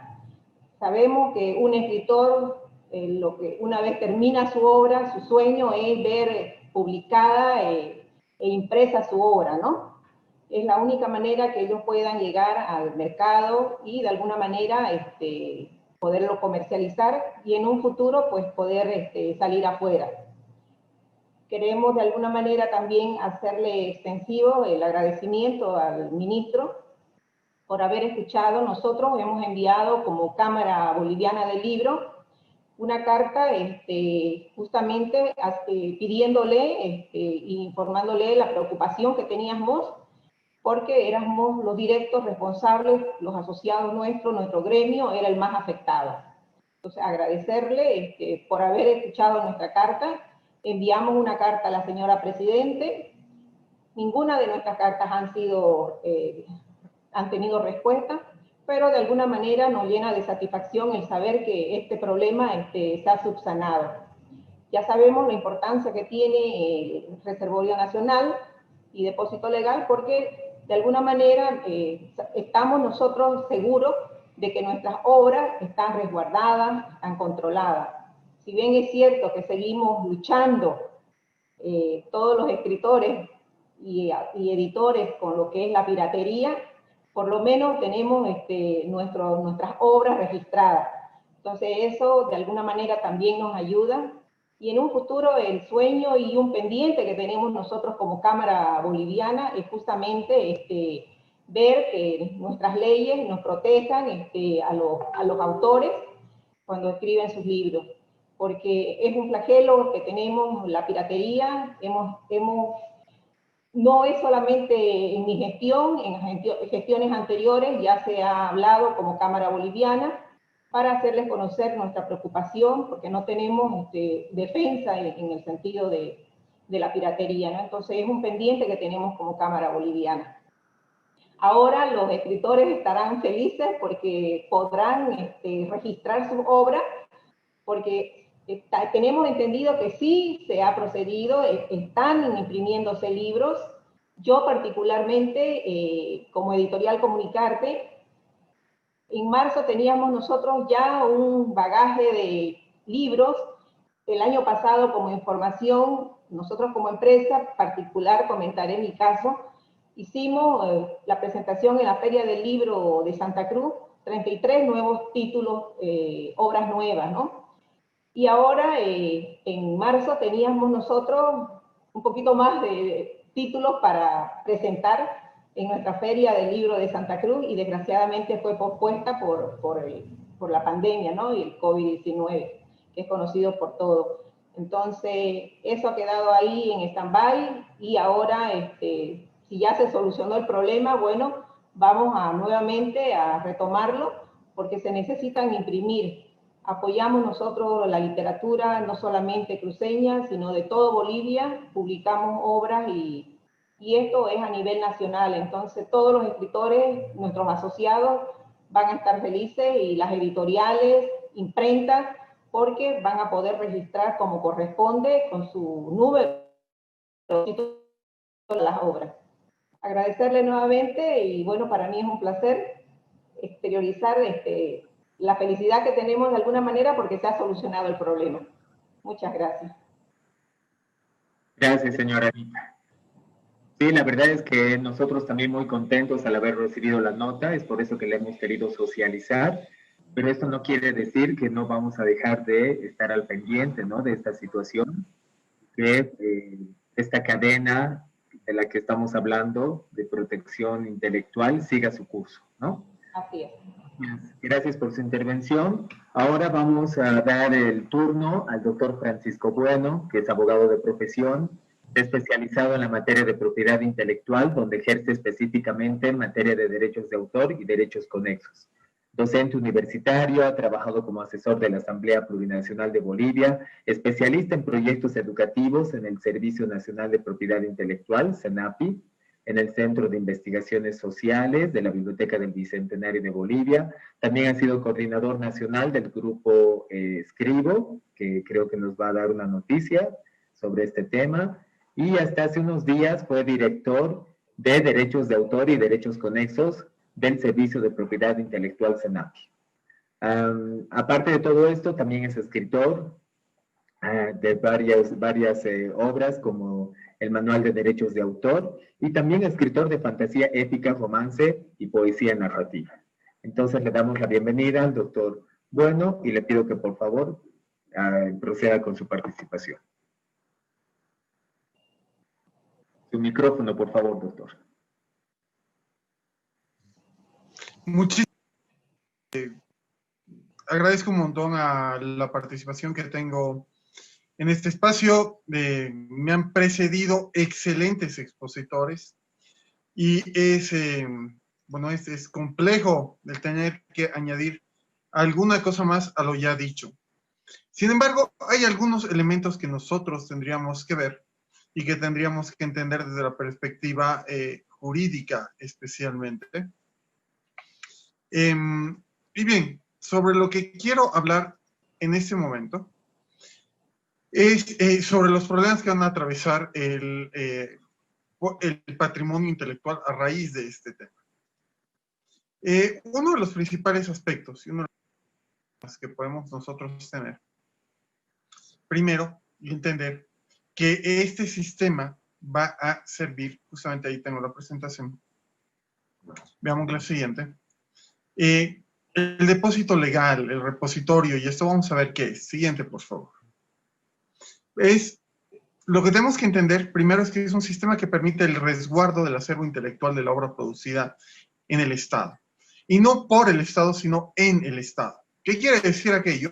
Sabemos que un escritor, lo que una vez termina su obra, su sueño es ver publicada e impresa su obra, ¿no? Es la única manera que ellos puedan llegar al mercado y de alguna manera poderlo comercializar y en un futuro pues poder salir afuera. Queremos de alguna manera también hacerle extensivo el agradecimiento al ministro por haber escuchado. Nosotros hemos enviado como Cámara Boliviana del Libro una carta justamente pidiéndole e informándole la preocupación que teníamos porque éramos los directos responsables, los asociados nuestros, nuestro gremio era el más afectado. Entonces agradecerle por haber escuchado nuestra carta. Enviamos una carta a la señora Presidente. Ninguna de nuestras cartas han tenido respuesta, pero de alguna manera nos llena de satisfacción el saber que este problema se ha subsanado. Ya sabemos la importancia que tiene el Reservorio Nacional y Depósito Legal, porque de alguna manera estamos nosotros seguros de que nuestras obras están resguardadas, están controladas. Si bien es cierto que seguimos luchando todos los escritores y editores con lo que es la piratería, por lo menos tenemos nuestras obras registradas. Entonces eso de alguna manera también nos ayuda. Y en un futuro el sueño y un pendiente que tenemos nosotros como Cámara Boliviana es justamente ver que nuestras leyes nos protejan a los autores cuando escriben sus libros. Porque es un flagelo que tenemos, la piratería, no es solamente en mi gestión, en gestiones anteriores ya se ha hablado como Cámara Boliviana para hacerles conocer nuestra preocupación porque no tenemos defensa en el sentido de la piratería, ¿no? Entonces es un pendiente que tenemos como Cámara Boliviana. Ahora los escritores estarán felices porque podrán registrar sus obras porque tenemos entendido que sí se ha procedido, están imprimiéndose libros. Yo particularmente, como Editorial Comunicarte, en marzo teníamos nosotros ya un bagaje de libros. El año pasado, como información, nosotros como empresa particular, comentaré mi caso, hicimos la presentación en la Feria del Libro de Santa Cruz, 33 nuevos títulos, obras nuevas, ¿no? Y ahora, en marzo, teníamos nosotros un poquito más de títulos para presentar en nuestra Feria del Libro de Santa Cruz y desgraciadamente fue pospuesta por la pandemia, ¿no? Y el COVID-19, que es conocido por todos. Entonces, eso ha quedado ahí en stand-by y ahora, si ya se solucionó el problema, bueno, vamos nuevamente a retomarlo porque se necesitan imprimir. Apoyamos nosotros la literatura, no solamente cruceña, sino de todo Bolivia, publicamos obras y esto es a nivel nacional. Entonces todos los escritores, nuestros asociados, van a estar felices y las editoriales, imprentas, porque van a poder registrar como corresponde con su número de las obras. Agradecerle nuevamente y bueno, para mí es un placer exteriorizar la felicidad que tenemos de alguna manera porque se ha solucionado el problema. Muchas gracias. Gracias, señora Anita. Sí, la verdad es que nosotros también muy contentos al haber recibido la nota, es por eso que la hemos querido socializar. Pero esto no quiere decir que no vamos a dejar de estar al pendiente, ¿no?, de esta situación, que esta cadena de la que estamos hablando de protección intelectual siga su curso, ¿no? Así es. Gracias por su intervención. Ahora vamos a dar el turno al doctor Francisco Bueno, que es abogado de profesión, especializado en la materia de propiedad intelectual, donde ejerce específicamente en materia de derechos de autor y derechos conexos. Docente universitario, ha trabajado como asesor de la Asamblea Plurinacional de Bolivia, especialista en proyectos educativos en el Servicio Nacional de Propiedad Intelectual, SENAPI, en el Centro de Investigaciones Sociales de la Biblioteca del Bicentenario de Bolivia. También ha sido coordinador nacional del grupo Escribo, que creo que nos va a dar una noticia sobre este tema. Y hasta hace unos días fue director de Derechos de Autor y Derechos Conexos del Servicio de Propiedad Intelectual SENAPI. Aparte de todo esto, también es escritor de varias obras como el Manual de Derechos de Autor y también escritor de fantasía épica, romance y poesía narrativa. Entonces le damos la bienvenida al doctor Bueno y le pido que por favor proceda con su participación. Su micrófono, por favor, doctor. Muchísimas agradezco un montón a la participación que tengo en este espacio. Me han precedido excelentes expositores y es complejo el tener que añadir alguna cosa más a lo ya dicho. Sin embargo, hay algunos elementos que nosotros tendríamos que ver y que tendríamos que entender desde la perspectiva jurídica especialmente. Y bien, sobre lo que quiero hablar en este momento es sobre los problemas que van a atravesar el patrimonio intelectual a raíz de este tema. Uno de los principales aspectos y uno de los que podemos nosotros tener, primero, entender que este sistema va a servir, justamente ahí tengo la presentación, veamos la siguiente. El depósito legal, el repositorio, y esto vamos a ver qué es. Siguiente, por favor. Lo que tenemos que entender primero es que es un sistema que permite el resguardo del acervo intelectual de la obra producida en el Estado. Y no por el Estado, sino en el Estado. ¿Qué quiere decir aquello?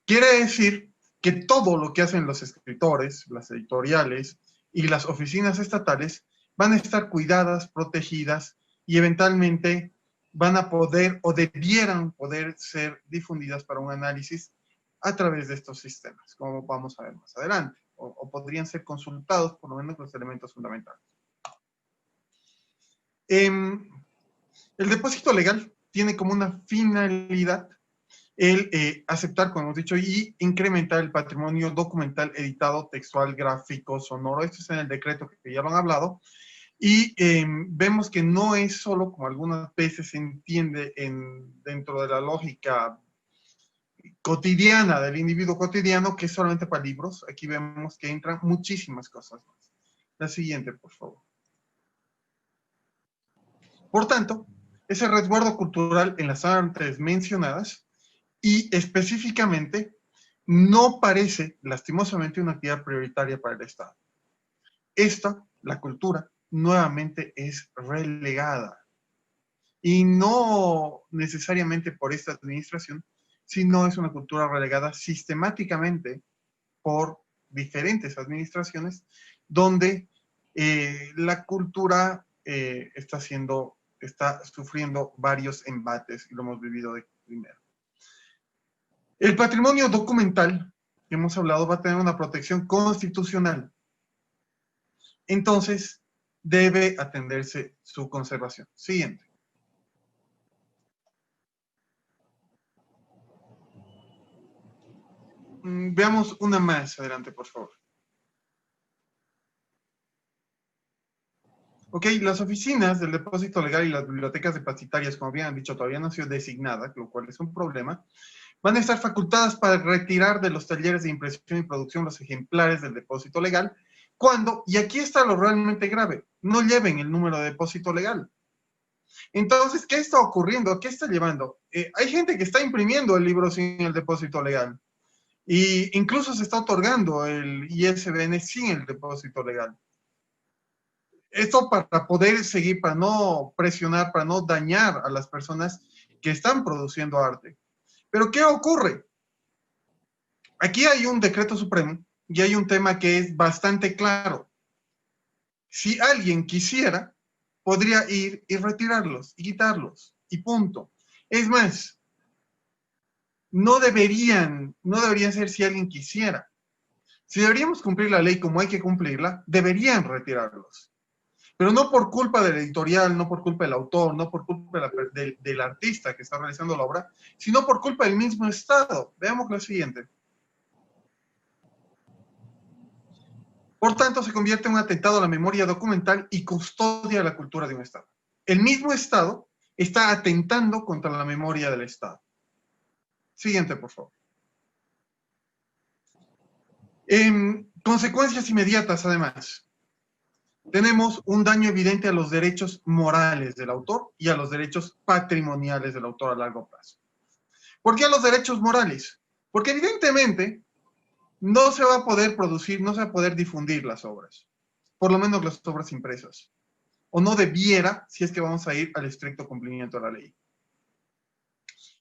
Quiere decir que todo lo que hacen los escritores, las editoriales y las oficinas estatales van a estar cuidadas, protegidas y eventualmente van a poder o debieran poder ser difundidas para un análisis a través de estos sistemas, como vamos a ver más adelante, o podrían ser consultados por lo menos los elementos fundamentales. El depósito legal tiene como una finalidad el aceptar, como hemos dicho, y incrementar el patrimonio documental, editado, textual, gráfico, sonoro. Esto está en el decreto que ya lo han hablado. Y vemos que no es solo, como algunas veces se entiende dentro de la lógica cotidiana del individuo cotidiano, que es solamente para libros. Aquí vemos que entran muchísimas cosas más. La siguiente, por favor. Por tanto, ese resguardo cultural en las artes mencionadas y específicamente no parece, lastimosamente, una actividad prioritaria para el Estado. Esta, la cultura, nuevamente es relegada. Y no necesariamente por esta administración, sino es una cultura relegada sistemáticamente por diferentes administraciones, donde la cultura está sufriendo varios embates, y lo hemos vivido de primero. El patrimonio documental, que hemos hablado, va a tener una protección constitucional. Entonces, debe atenderse su conservación. Siguiente. Veamos una más adelante, por favor. Ok, las oficinas del depósito legal y las bibliotecas depositarias, como habían dicho, todavía no han sido designadas, lo cual es un problema, van a estar facultadas para retirar de los talleres de impresión y producción los ejemplares del depósito legal, cuando, y aquí está lo realmente grave, no lleven el número de depósito legal. Entonces, ¿qué está ocurriendo? ¿Qué está llevando? Hay gente que está imprimiendo el libro sin el depósito legal. Y incluso se está otorgando el ISBN sin el depósito legal. Esto para poder seguir, para no presionar, para no dañar a las personas que están produciendo arte. Pero ¿qué ocurre? Aquí hay un decreto supremo y hay un tema que es bastante claro. Si alguien quisiera, podría ir y retirarlos y quitarlos y punto. Es más, no deberían ser si alguien quisiera. Si deberíamos cumplir la ley como hay que cumplirla, deberían retirarlos. Pero no por culpa del editorial, no por culpa del autor, no por culpa del artista que está realizando la obra, sino por culpa del mismo Estado. Veamos lo siguiente. Por tanto, se convierte en un atentado a la memoria documental y custodia la cultura de un Estado. El mismo Estado está atentando contra la memoria del Estado. Siguiente, por favor. Consecuencias inmediatas, además. Tenemos un daño evidente a los derechos morales del autor y a los derechos patrimoniales del autor a largo plazo. ¿Por qué a los derechos morales? Porque evidentemente no se va a poder producir, no se va a poder difundir las obras, por lo menos las obras impresas. O no debiera, si es que vamos a ir al estricto cumplimiento de la ley.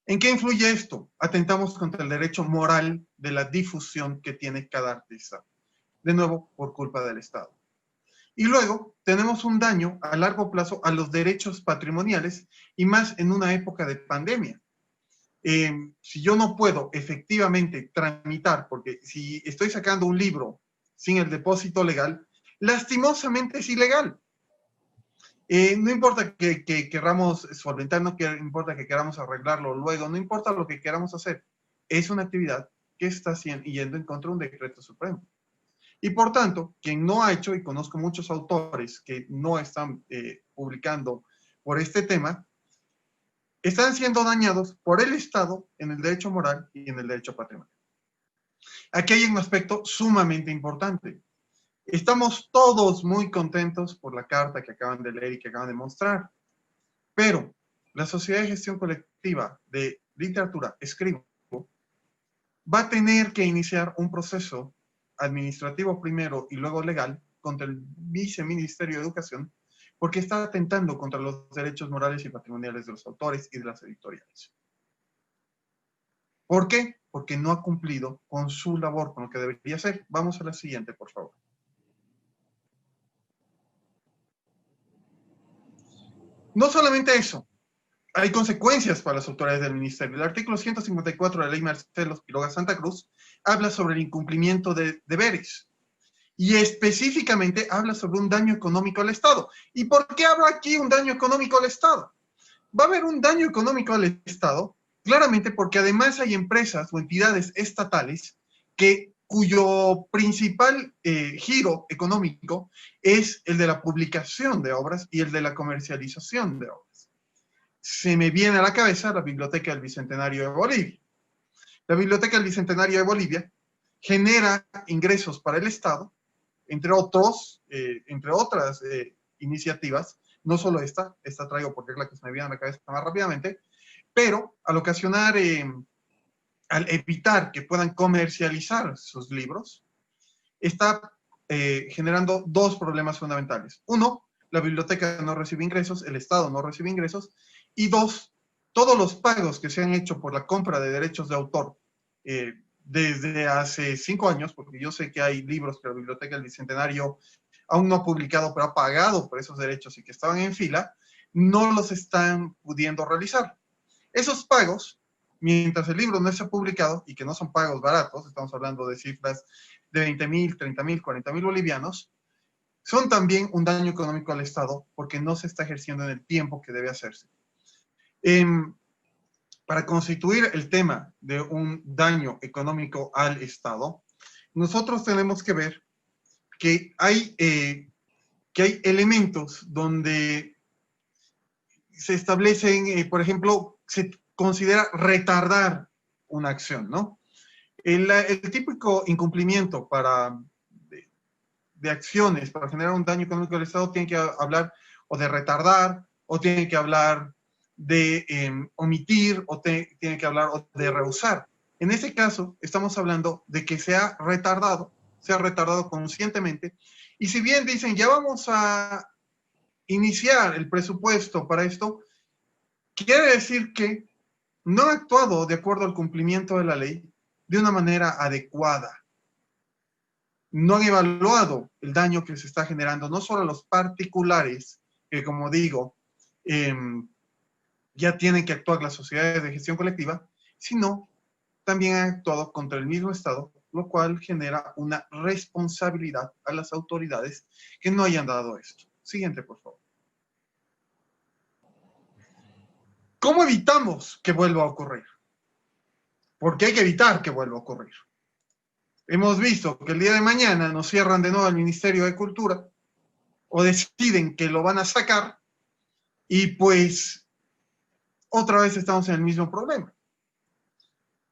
¿En qué influye esto? Atentamos contra el derecho moral de la difusión que tiene cada artista. De nuevo, por culpa del Estado. Y luego tenemos un daño a largo plazo a los derechos patrimoniales y más en una época de pandemia. Si yo no puedo efectivamente tramitar, porque si estoy sacando un libro sin el depósito legal, lastimosamente es ilegal. No importa que queramos solventar, no importa que queramos arreglarlo luego, no importa lo que queramos hacer. Es una actividad que está yendo en contra de un decreto supremo. Y por tanto, quien no ha hecho, y conozco muchos autores que no están publicando por este tema, están siendo dañados por el Estado en el derecho moral y en el derecho patrimonial. Aquí hay un aspecto sumamente importante. Estamos todos muy contentos por la carta que acaban de leer y que acaban de mostrar, pero la Sociedad de Gestión Colectiva de Literatura, Escribo, va a tener que iniciar un proceso administrativo primero y luego legal contra el Viceministerio de Educación, porque está atentando contra los derechos morales y patrimoniales de los autores y de las editoriales. ¿Por qué? Porque no ha cumplido con su labor, con lo que debería hacer. Vamos a la siguiente, por favor. No solamente eso, hay consecuencias para las autoridades del ministerio. El artículo 154 de la ley Marcelo Quiroga Santa Cruz habla sobre el incumplimiento de deberes. Y específicamente habla sobre un daño económico al Estado. ¿Y por qué habla aquí un daño económico al Estado? Va a haber un daño económico al Estado, claramente porque además hay empresas o entidades estatales cuyo principal giro económico es el de la publicación de obras y el de la comercialización de obras. Se me viene a la cabeza la Biblioteca del Bicentenario de Bolivia. La Biblioteca del Bicentenario de Bolivia genera ingresos para el Estado, entre otras iniciativas, no solo esta traigo porque es la que se me viene a la cabeza más rápidamente, pero al ocasionar, al evitar que puedan comercializar sus libros, está generando dos problemas fundamentales. Uno, la biblioteca no recibe ingresos, el Estado no recibe ingresos, y dos, todos los pagos que se han hecho por la compra de derechos de autor desde hace 5 años, porque yo sé que hay libros que la Biblioteca del Bicentenario aún no ha publicado, pero ha pagado por esos derechos y que estaban en fila, no los están pudiendo realizar. Esos pagos, mientras el libro no esté publicado, y que no son pagos baratos, estamos hablando de cifras de 20.000, 30.000, 40.000 bolivianos, son también un daño económico al Estado porque no se está ejerciendo en el tiempo que debe hacerse. Para constituir el tema de un daño económico al Estado, nosotros tenemos que ver que hay elementos donde se establecen, por ejemplo, se considera retardar una acción, ¿no? El típico incumplimiento de acciones para generar un daño económico al Estado tiene que hablar o de retardar, o tiene que hablar de omitir, o tiene que hablar de rehusar. En este caso, estamos hablando de que se ha retardado conscientemente, y si bien dicen, ya vamos a iniciar el presupuesto para esto, quiere decir que no ha actuado de acuerdo al cumplimiento de la ley de una manera adecuada. No han evaluado el daño que se está generando, no solo a los particulares, que como digo, ya tienen que actuar las sociedades de gestión colectiva, sino también han actuado contra el mismo Estado, lo cual genera una responsabilidad a las autoridades que no hayan dado esto. Siguiente, por favor. ¿Cómo evitamos que vuelva a ocurrir? Porque hay que evitar que vuelva a ocurrir. Hemos visto que el día de mañana nos cierran de nuevo el Ministerio de Cultura, o deciden que lo van a sacar, y pues otra vez estamos en el mismo problema.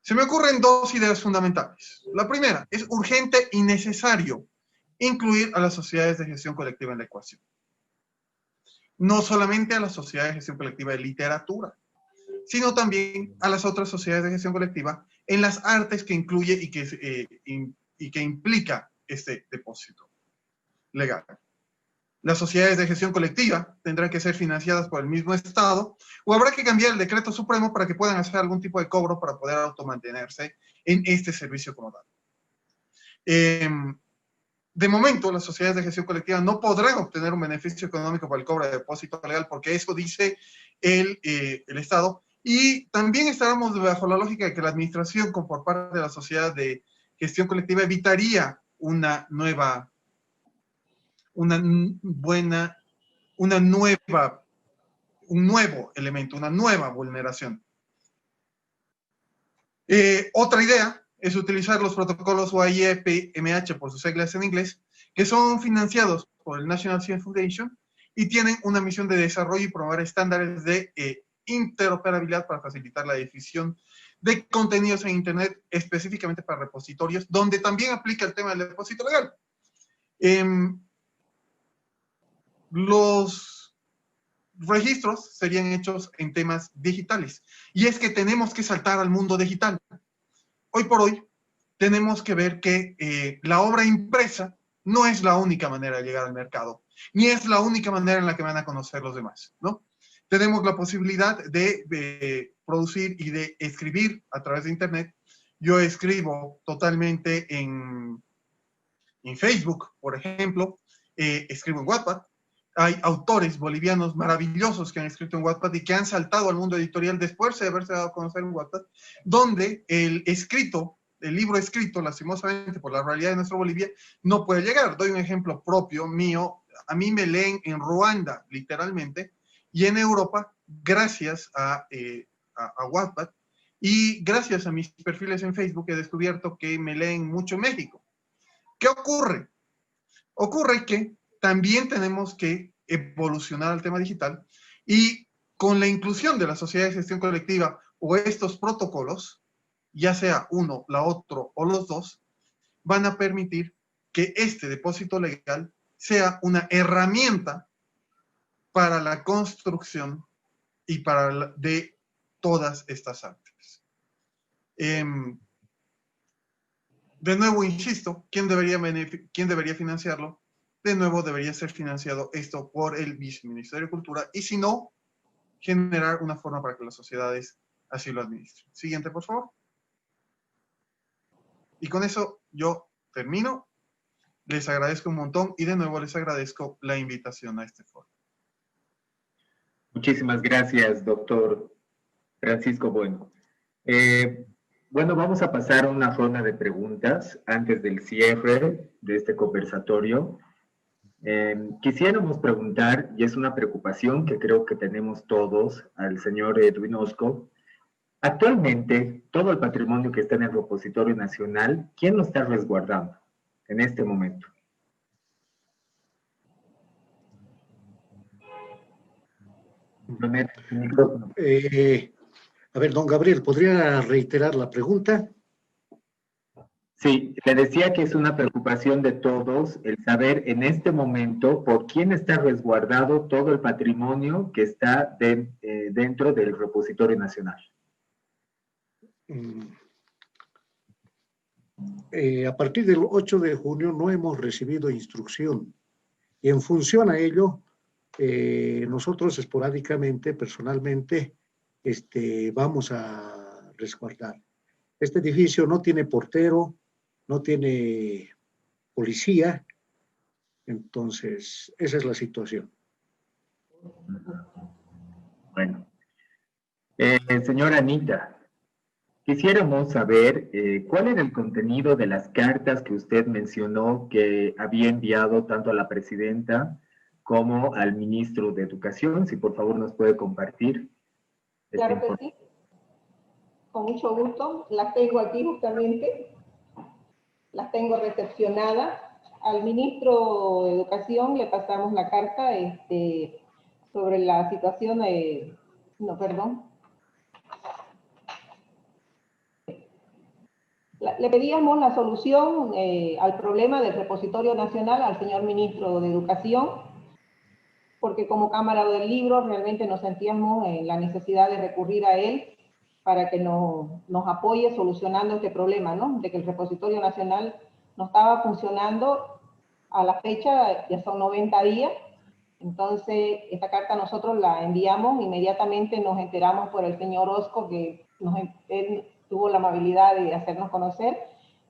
Se me ocurren dos ideas fundamentales. La primera, es urgente y necesario incluir a las sociedades de gestión colectiva en la ecuación. No solamente a las sociedades de gestión colectiva de literatura, sino también a las otras sociedades de gestión colectiva en las artes que incluye y que implica este depósito legal. Las sociedades de gestión colectiva tendrán que ser financiadas por el mismo Estado, o habrá que cambiar el decreto supremo para que puedan hacer algún tipo de cobro para poder automantenerse en este servicio como tal. De momento, las sociedades de gestión colectiva no podrán obtener un beneficio económico por el cobro de depósito legal, porque eso dice el Estado, y también estaremos bajo la lógica de que la administración, por parte de la sociedad de gestión colectiva, evitaría un nuevo elemento, una nueva vulneración. Otra idea es utilizar los protocolos OIEP-MH, por sus siglas en inglés, que son financiados por el National Science Foundation y tienen una misión de desarrollo y promover estándares de interoperabilidad para facilitar la difusión de contenidos en Internet, específicamente para repositorios, donde también aplica el tema del depósito legal. Los registros serían hechos en temas digitales. Y es que tenemos que saltar al mundo digital. Hoy por hoy tenemos que ver que la obra impresa no es la única manera de llegar al mercado, ni es la única manera en la que van a conocer los demás, ¿no? Tenemos la posibilidad de producir y de escribir a través de Internet. Yo escribo totalmente en Facebook, por ejemplo, escribo en Wattpad. Hay autores bolivianos maravillosos que han escrito en Wattpad y que han saltado al mundo editorial después de haberse dado a conocer en Wattpad, donde el libro escrito, lastimosamente por la realidad de nuestra Bolivia, no puede llegar. Doy un ejemplo propio mío. A mí me leen en Ruanda, literalmente, y en Europa, gracias a Wattpad, y gracias a mis perfiles en Facebook he descubierto que me leen mucho en México. ¿Qué ocurre? Ocurre que también tenemos que evolucionar al tema digital, y con la inclusión de la sociedad de gestión colectiva o estos protocolos, ya sea uno, la otro o los dos, van a permitir que este depósito legal sea una herramienta para la construcción y de todas estas artes. De nuevo, insisto, ¿quién debería financiarlo? De nuevo, debería ser financiado esto por el Viceministerio de Cultura, y si no, generar una forma para que las sociedades así lo administren. Siguiente, por favor. Y con eso yo termino. Les agradezco un montón y de nuevo les agradezco la invitación a este foro. Muchísimas gracias, doctor Francisco Bueno. Bueno, vamos a pasar a una ronda de preguntas antes del cierre de este conversatorio. Quisiéramos preguntar, y es una preocupación que creo que tenemos todos, al señor Edwin Osco. Actualmente, todo el patrimonio que está en el repositorio nacional, ¿quién lo está resguardando en este momento? A ver, don Gabriel, ¿podría reiterar la pregunta? Sí, le decía que es una preocupación de todos el saber en este momento por quién está resguardado todo el patrimonio que está dentro del repositorio nacional. A partir del 8 de junio no hemos recibido instrucción y en función a ello, nosotros esporádicamente, personalmente, vamos a resguardar. Este edificio no tiene portero, no tiene policía, entonces esa es la situación. Bueno, señora Anita, quisiéramos saber cuál era el contenido de las cartas que usted mencionó que había enviado tanto a la presidenta como al ministro de Educación. Si por favor nos puede compartir. Claro que sí, con mucho gusto. Las tengo aquí justamente, las tengo recepcionadas. Al ministro de Educación le pasamos la carta sobre la situación Le pedíamos la solución al problema del repositorio nacional al señor ministro de Educación, porque como Cámara del Libro realmente nos sentíamos en la necesidad de recurrir a él para que nos apoye solucionando este problema, ¿no? De que el repositorio nacional no estaba funcionando a la fecha, ya son 90 días. Entonces, esta carta nosotros la enviamos, inmediatamente nos enteramos por el señor Osco, que él tuvo la amabilidad de hacernos conocer.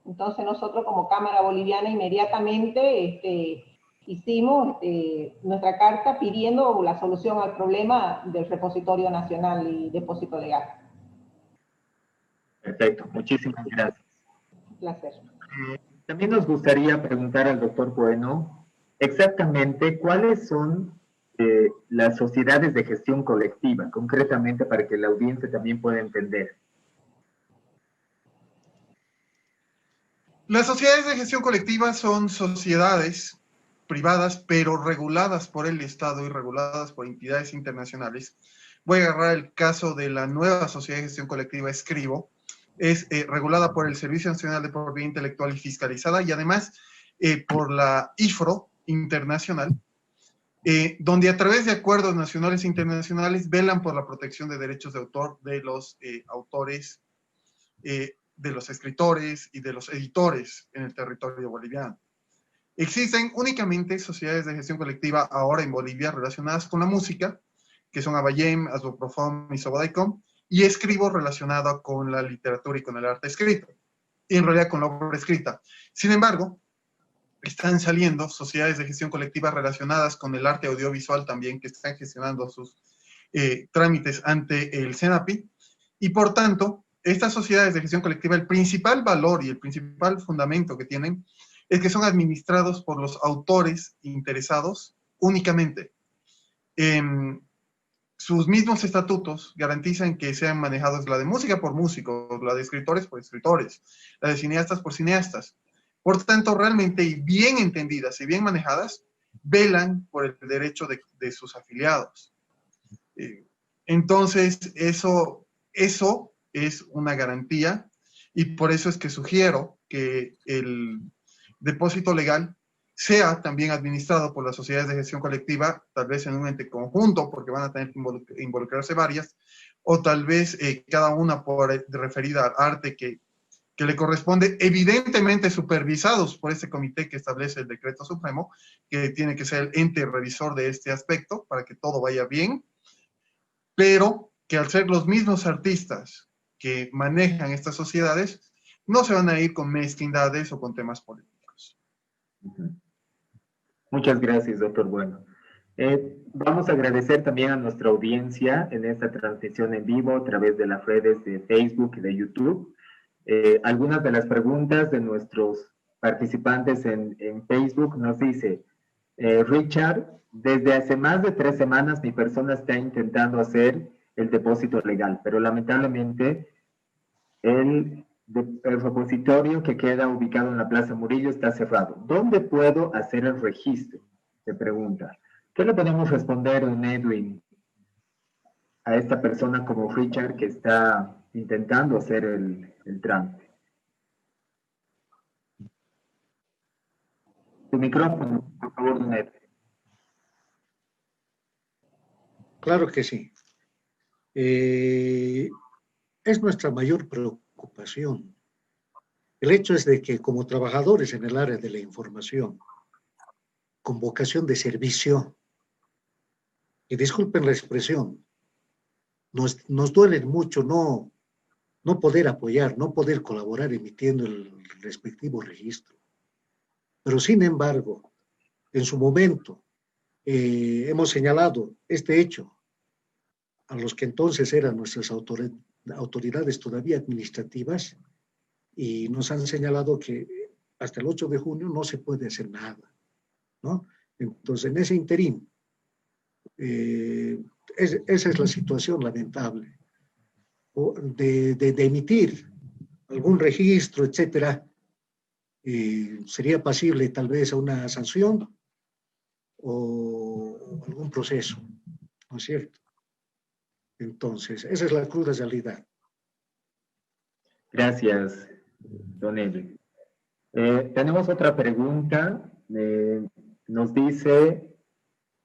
Entonces, nosotros como Cámara Boliviana inmediatamente hicimos nuestra carta pidiendo la solución al problema del repositorio nacional y depósito legal. Perfecto, muchísimas gracias. Un placer. También nos gustaría preguntar al doctor Bueno exactamente cuáles son las sociedades de gestión colectiva, concretamente para que la audiencia también pueda entender. Las sociedades de gestión colectiva son sociedades privadas, pero reguladas por el Estado y reguladas por entidades internacionales. Voy a agarrar el caso de la nueva sociedad de gestión colectiva Escribo. Es regulada por el Servicio Nacional de Propiedad Intelectual y fiscalizada, y además por la IFRO internacional, donde a través de acuerdos nacionales e internacionales velan por la protección de derechos de autor de los autores, de los escritores y de los editores en el territorio boliviano. Existen únicamente sociedades de gestión colectiva ahora en Bolivia relacionadas con la música, que son Abayem, Asboprofom y Sobodaicom, y Escribo relacionado con la literatura y con el arte escrito, y en realidad con la obra escrita. Sin embargo, están saliendo sociedades de gestión colectiva relacionadas con el arte audiovisual también, que están gestionando sus trámites ante el CENAPI, y por tanto, estas sociedades de gestión colectiva, el principal valor y el principal fundamento que tienen es que son administrados por los autores interesados únicamente. Sus mismos estatutos garantizan que sean manejados la de música por músicos, la de escritores por escritores, la de cineastas por cineastas. Por tanto, realmente, y bien entendidas y bien manejadas, velan por el derecho de sus afiliados. Entonces, eso es una garantía, y por eso es que sugiero que el depósito legal sea también administrado por las sociedades de gestión colectiva, tal vez en un ente conjunto, porque van a tener que involucrarse varias, o tal vez cada una por referida al arte que le corresponde, evidentemente supervisados por este comité que establece el decreto supremo, que tiene que ser el ente revisor de este aspecto para que todo vaya bien, pero que al ser los mismos artistas que manejan estas sociedades, no se van a ir con mezquindades o con temas políticos. Muchas gracias, doctor Bueno. Vamos a agradecer también a nuestra audiencia en esta transmisión en vivo a través de las redes de Facebook y de YouTube. Algunas de las preguntas de nuestros participantes en Facebook nos dice, Richard, desde hace más de 3 semanas mi persona está intentando hacer el depósito legal, pero lamentablemente el repositorio que queda ubicado en la Plaza Murillo está cerrado. ¿Dónde puedo hacer el registro? Se pregunta. ¿Qué le podemos responder, don Edwin, a esta persona como Richard que está intentando hacer el trámite? Su micrófono, por favor, don Edwin. Claro que sí. Es nuestra mayor preocupación. El hecho es de que como trabajadores en el área de la información, con vocación de servicio, y disculpen la expresión, nos duele mucho no poder apoyar, no poder colaborar emitiendo el respectivo registro. Pero sin embargo, en su momento hemos señalado este hecho a los que entonces eran nuestras autoridades todavía administrativas y nos han señalado que hasta el 8 de junio no se puede hacer nada, ¿no? Entonces, en ese interín, esa es la situación lamentable de emitir algún registro, etcétera, sería pasible tal vez a una sanción o algún proceso, ¿no es cierto? Entonces, esa es la cruda realidad. Gracias, don Edwin. Tenemos otra pregunta. Nos dice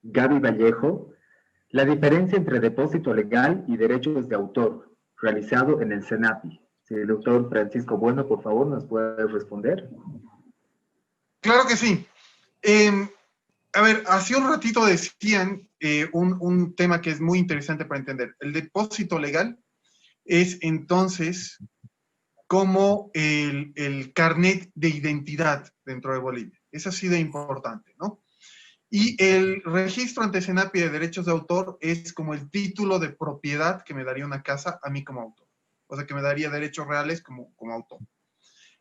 Gaby Vallejo, la diferencia entre depósito legal y derechos de autor realizado en el CENAPI. Si el doctor Francisco Bueno, por favor, nos puede responder. Claro que sí. A ver, hace un ratito decían un tema que es muy interesante para entender. El depósito legal es entonces como el carnet de identidad dentro de Bolivia. Es así de importante, ¿no? Y el registro ante CENAPI de derechos de autor es como el título de propiedad que me daría una casa a mí como autor. O sea, que me daría derechos reales como autor.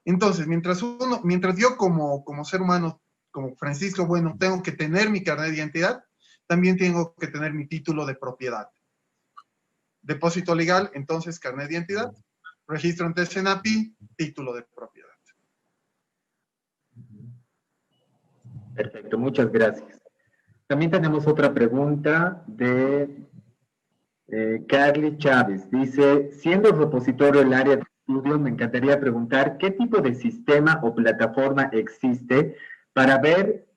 Entonces, mientras yo como ser humano, como Francisco Bueno, tengo que tener mi carnet de identidad, también tengo que tener mi título de propiedad. Depósito legal, entonces carnet de identidad. Registro ante CENAPI, título de propiedad. Perfecto, muchas gracias. También tenemos otra pregunta de Carly Chávez. Dice, siendo repositorio el área de estudio, me encantaría preguntar qué tipo de sistema o plataforma existe para ver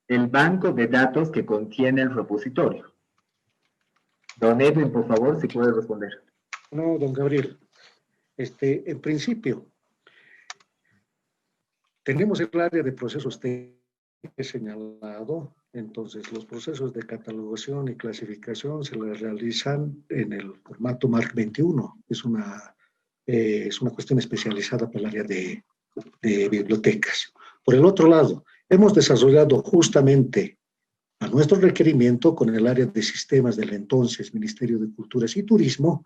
el banco de datos que contiene el repositorio. Don Edwin, por favor, si puede responder. No, don Gabriel. En principio, tenemos el área de procesos señalado, entonces los procesos de catalogación y clasificación se les realizan en el formato MARC 21, es una cuestión especializada para el área de bibliotecas. Por el otro lado, hemos desarrollado justamente a nuestro requerimiento con el área de sistemas del entonces Ministerio de Culturas y Turismo,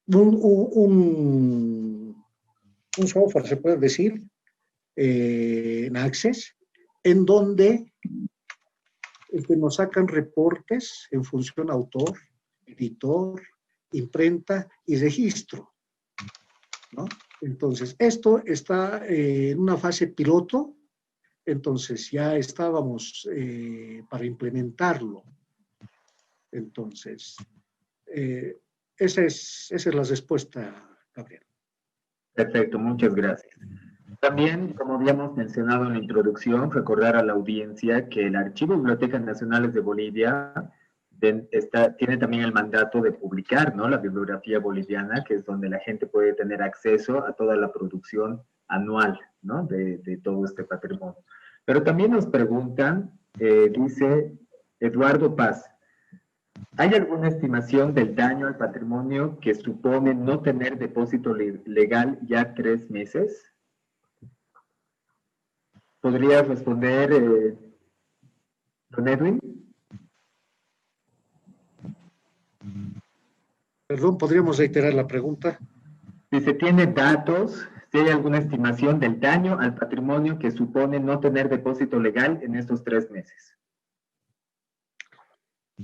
un software, se puede decir, en Access, en donde nos sacan reportes en función autor, editor, imprenta y registro, ¿no? Entonces, esto está en una fase piloto, entonces ya estábamos para implementarlo. Entonces, esa es la respuesta, Gabriel. Perfecto, muchas gracias. También, como habíamos mencionado en la introducción, recordar a la audiencia que el Archivo de Bibliotecas Nacionales de Bolivia tiene también el mandato de publicar, ¿no?, la bibliografía boliviana, que es donde la gente puede tener acceso a toda la producción anual, ¿no?, de todo este patrimonio. Pero también nos preguntan, dice Eduardo Paz, ¿hay alguna estimación del daño al patrimonio que supone no tener depósito legal ya 3 meses? ¿Podría responder don Edwin? Perdón, ¿podríamos reiterar la pregunta? Si se tiene datos, si hay alguna estimación del daño al patrimonio que supone no tener depósito legal en estos 3 meses.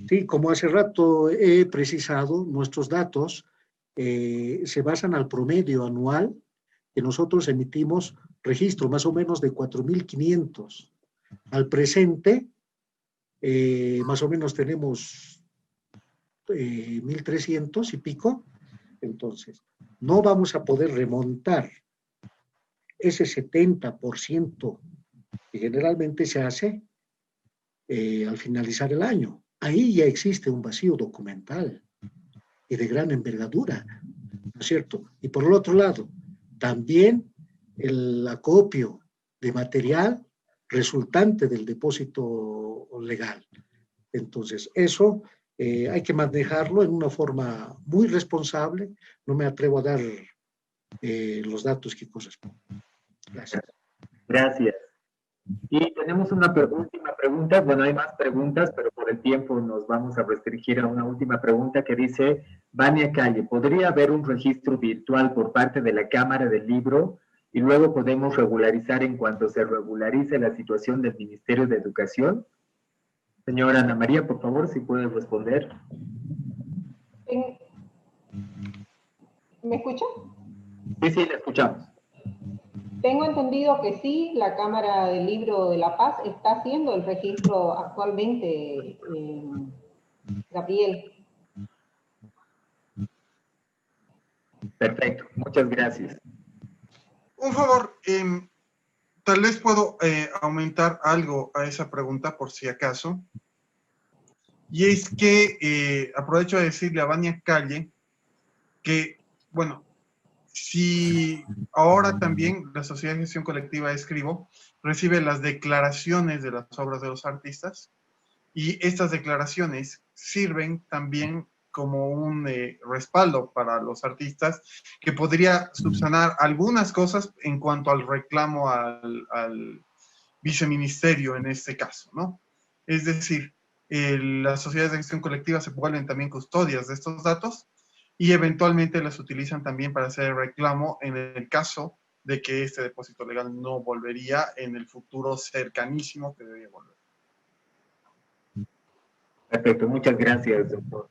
Sí, como hace rato he precisado, nuestros datos se basan al promedio anual que nosotros emitimos registro, más o menos de 4.500. Al presente, más o menos tenemos 1.300 y pico. Entonces, no vamos a poder remontar ese 70% que generalmente se hace al finalizar el año. Ahí ya existe un vacío documental y de gran envergadura, ¿no es cierto? Y por el otro lado, también el acopio de material resultante del depósito legal. Entonces, eso hay que manejarlo en una forma muy responsable. No me atrevo a dar los datos que corresponden. Gracias. Gracias. Y tenemos una última pregunta. Bueno, hay más preguntas, pero por el tiempo nos vamos a restringir a una última pregunta que dice, Vania Calle, ¿podría haber un registro virtual por parte de la Cámara del Libro y luego podemos regularizar en cuanto se regularice la situación del Ministerio de Educación? Señora Ana María, por favor, si puede responder. ¿Me escucha? Sí, la escuchamos. Tengo entendido que sí, la Cámara del Libro de La Paz está haciendo el registro actualmente, Gabriel. Perfecto, muchas gracias. Un favor, tal vez puedo aumentar algo a esa pregunta por si acaso. Y es que aprovecho de decirle a Vania Calle que, bueno, si ahora también la Sociedad de Gestión Colectiva Escribo recibe las declaraciones de las obras de los artistas y estas declaraciones sirven también como un respaldo para los artistas que podría subsanar algunas cosas en cuanto al reclamo al viceministerio en este caso, ¿no? Es decir, las sociedades de gestión colectiva se vuelven también custodias de estos datos y eventualmente las utilizan también para hacer el reclamo en el caso de que este depósito legal no volvería en el futuro cercanísimo que debería volver. Perfecto, muchas gracias, doctor.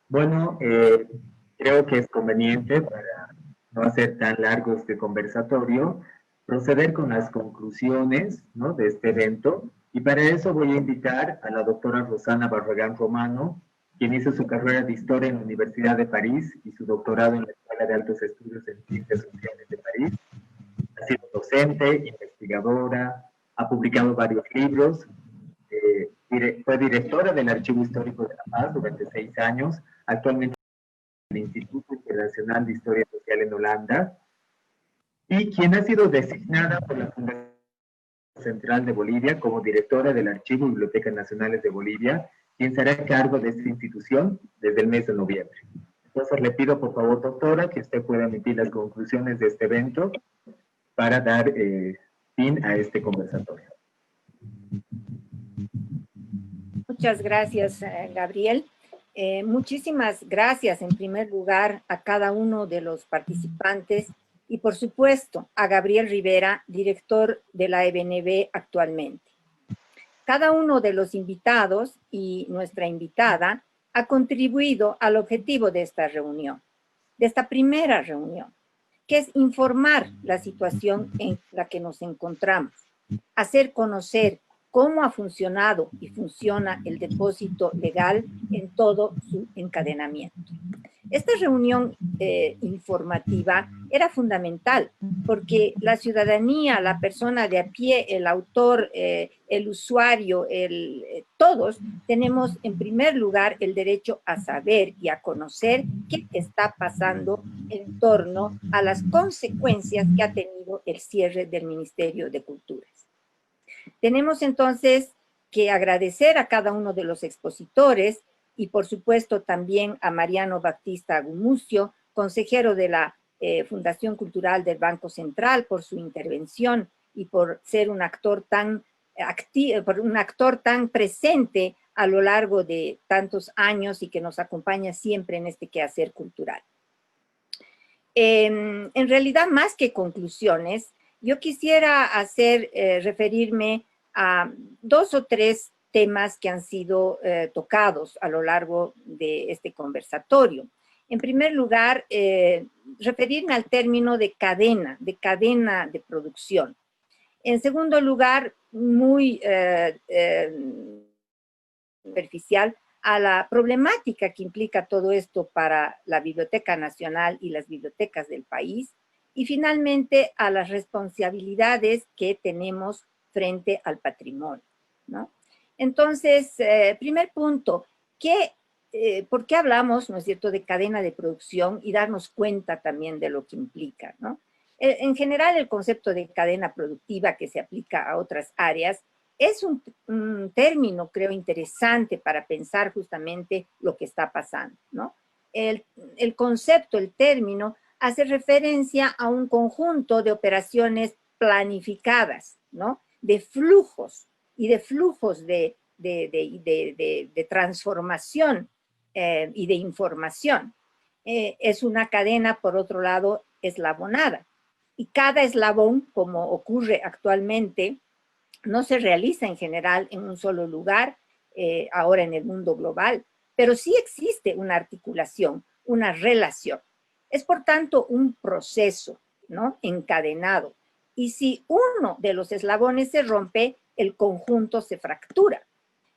Bueno, creo que es conveniente, para no hacer tan largo este conversatorio, proceder con las conclusiones, ¿no?, de este evento. Y para eso voy a invitar a la doctora Rosana Barragán Romano, quien hizo su carrera de Historia en la Universidad de París y su doctorado en la Escuela de Altos Estudios en Ciencias Sociales de París. Ha sido docente, investigadora, ha publicado varios libros, fue directora del Archivo Histórico de La Paz durante 6 años, actualmente en el Instituto Internacional de Historia Social en Holanda, y quien ha sido designada por la Fundación Central de Bolivia como directora del Archivo y Bibliotecas Nacionales de Bolivia, quien será a cargo de esta institución desde el mes de noviembre. Entonces le pido por favor, doctora, que usted pueda emitir las conclusiones de este evento para dar fin a este conversatorio. Muchas gracias, Gabriel. Muchísimas gracias en primer lugar a cada uno de los participantes y por supuesto a Gabriel Rivera, director de la EBNB actualmente. Cada uno de los invitados y nuestra invitada ha contribuido al objetivo de esta reunión, de esta primera reunión, que es informar la situación en la que nos encontramos, hacer conocer cómo ha funcionado y funciona el depósito legal en todo su encadenamiento. Esta reunión informativa era fundamental porque la ciudadanía, la persona de a pie, el autor, el usuario, todos tenemos en primer lugar el derecho a saber y a conocer qué está pasando en torno a las consecuencias que ha tenido el cierre del Ministerio de Culturas. Tenemos entonces que agradecer a cada uno de los expositores y por supuesto también a Mariano Baptista Gumucio, consejero de la Fundación Cultural del Banco Central, por su intervención y por ser un actor tan activo, por un actor tan presente a lo largo de tantos años y que nos acompaña siempre en este quehacer cultural. En realidad, más que conclusiones, yo quisiera referirme a 2 o 3 temas que han sido tocados a lo largo de este conversatorio. En primer lugar, referirme al término de cadena de producción. En segundo lugar, muy superficial, a la problemática que implica todo esto para la Biblioteca Nacional y las bibliotecas del país. y finalmente a las responsabilidades que tenemos frente al patrimonio, ¿no? Entonces, primer punto, ¿por qué hablamos, ¿no es cierto?, de cadena de producción y darnos cuenta también de lo que implica, ¿no? En general, el concepto de cadena productiva que se aplica a otras áreas es un término, creo, interesante para pensar justamente lo que está pasando, ¿no? El concepto, el término, hace referencia a un conjunto de operaciones planificadas, ¿no? De flujos y de flujos de transformación y de información. Es una cadena, por otro lado, eslabonada. Y cada eslabón, como ocurre actualmente, no se realiza en general en un solo lugar, ahora en el mundo global, pero sí existe una articulación, una relación. Es por tanto un proceso, ¿no?, encadenado. Y si uno de los eslabones se rompe, el conjunto se fractura.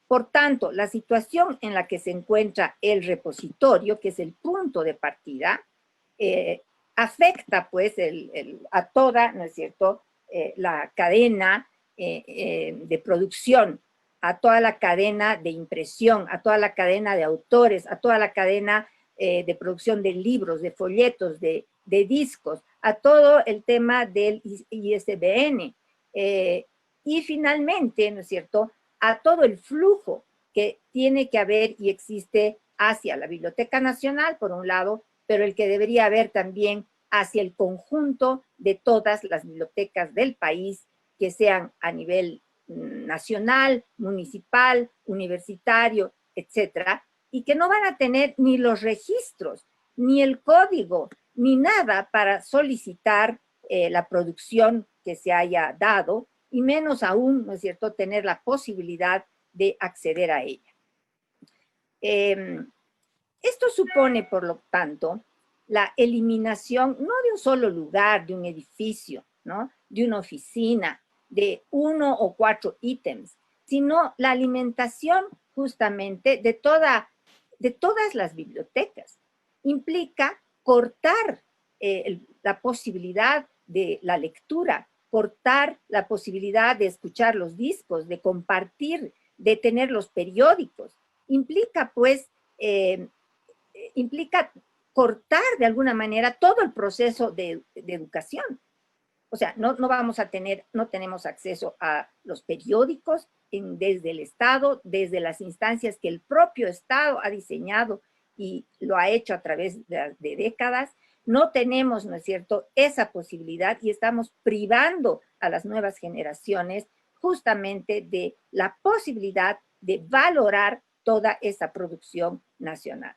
Por tanto, la situación en la que se encuentra el repositorio, que es el punto de partida, afecta pues a toda, ¿no es cierto?, la cadena de producción, a toda la cadena de impresión, a toda la cadena de autores, a toda la cadena de producción de libros, de folletos, de discos, a todo el tema del ISBN. Y finalmente, ¿no es cierto?, a todo el flujo que tiene que haber y existe hacia la Biblioteca Nacional, por un lado, pero el que debería haber también hacia el conjunto de todas las bibliotecas del país, que sean a nivel nacional, municipal, universitario, etcétera, y que no van a tener ni los registros, ni el código, ni nada para solicitar la producción que se haya dado, y menos aún, ¿no es cierto?, tener la posibilidad de acceder a ella. Esto supone, por lo tanto, la eliminación no de un solo lugar, de un edificio, ¿no?, de una oficina, de 1 o 4 ítems, sino la alimentación justamente de todas las bibliotecas. Implica cortar la posibilidad de la lectura, cortar la posibilidad de escuchar los discos, de compartir, de tener los periódicos. Implica, pues, implica cortar de alguna manera todo el proceso de educación. O sea, no tenemos acceso a los periódicos desde el Estado, desde las instancias que el propio Estado ha diseñado y lo ha hecho a través de décadas. No tenemos, ¿no es cierto?, esa posibilidad y estamos privando a las nuevas generaciones justamente de la posibilidad de valorar toda esa producción nacional.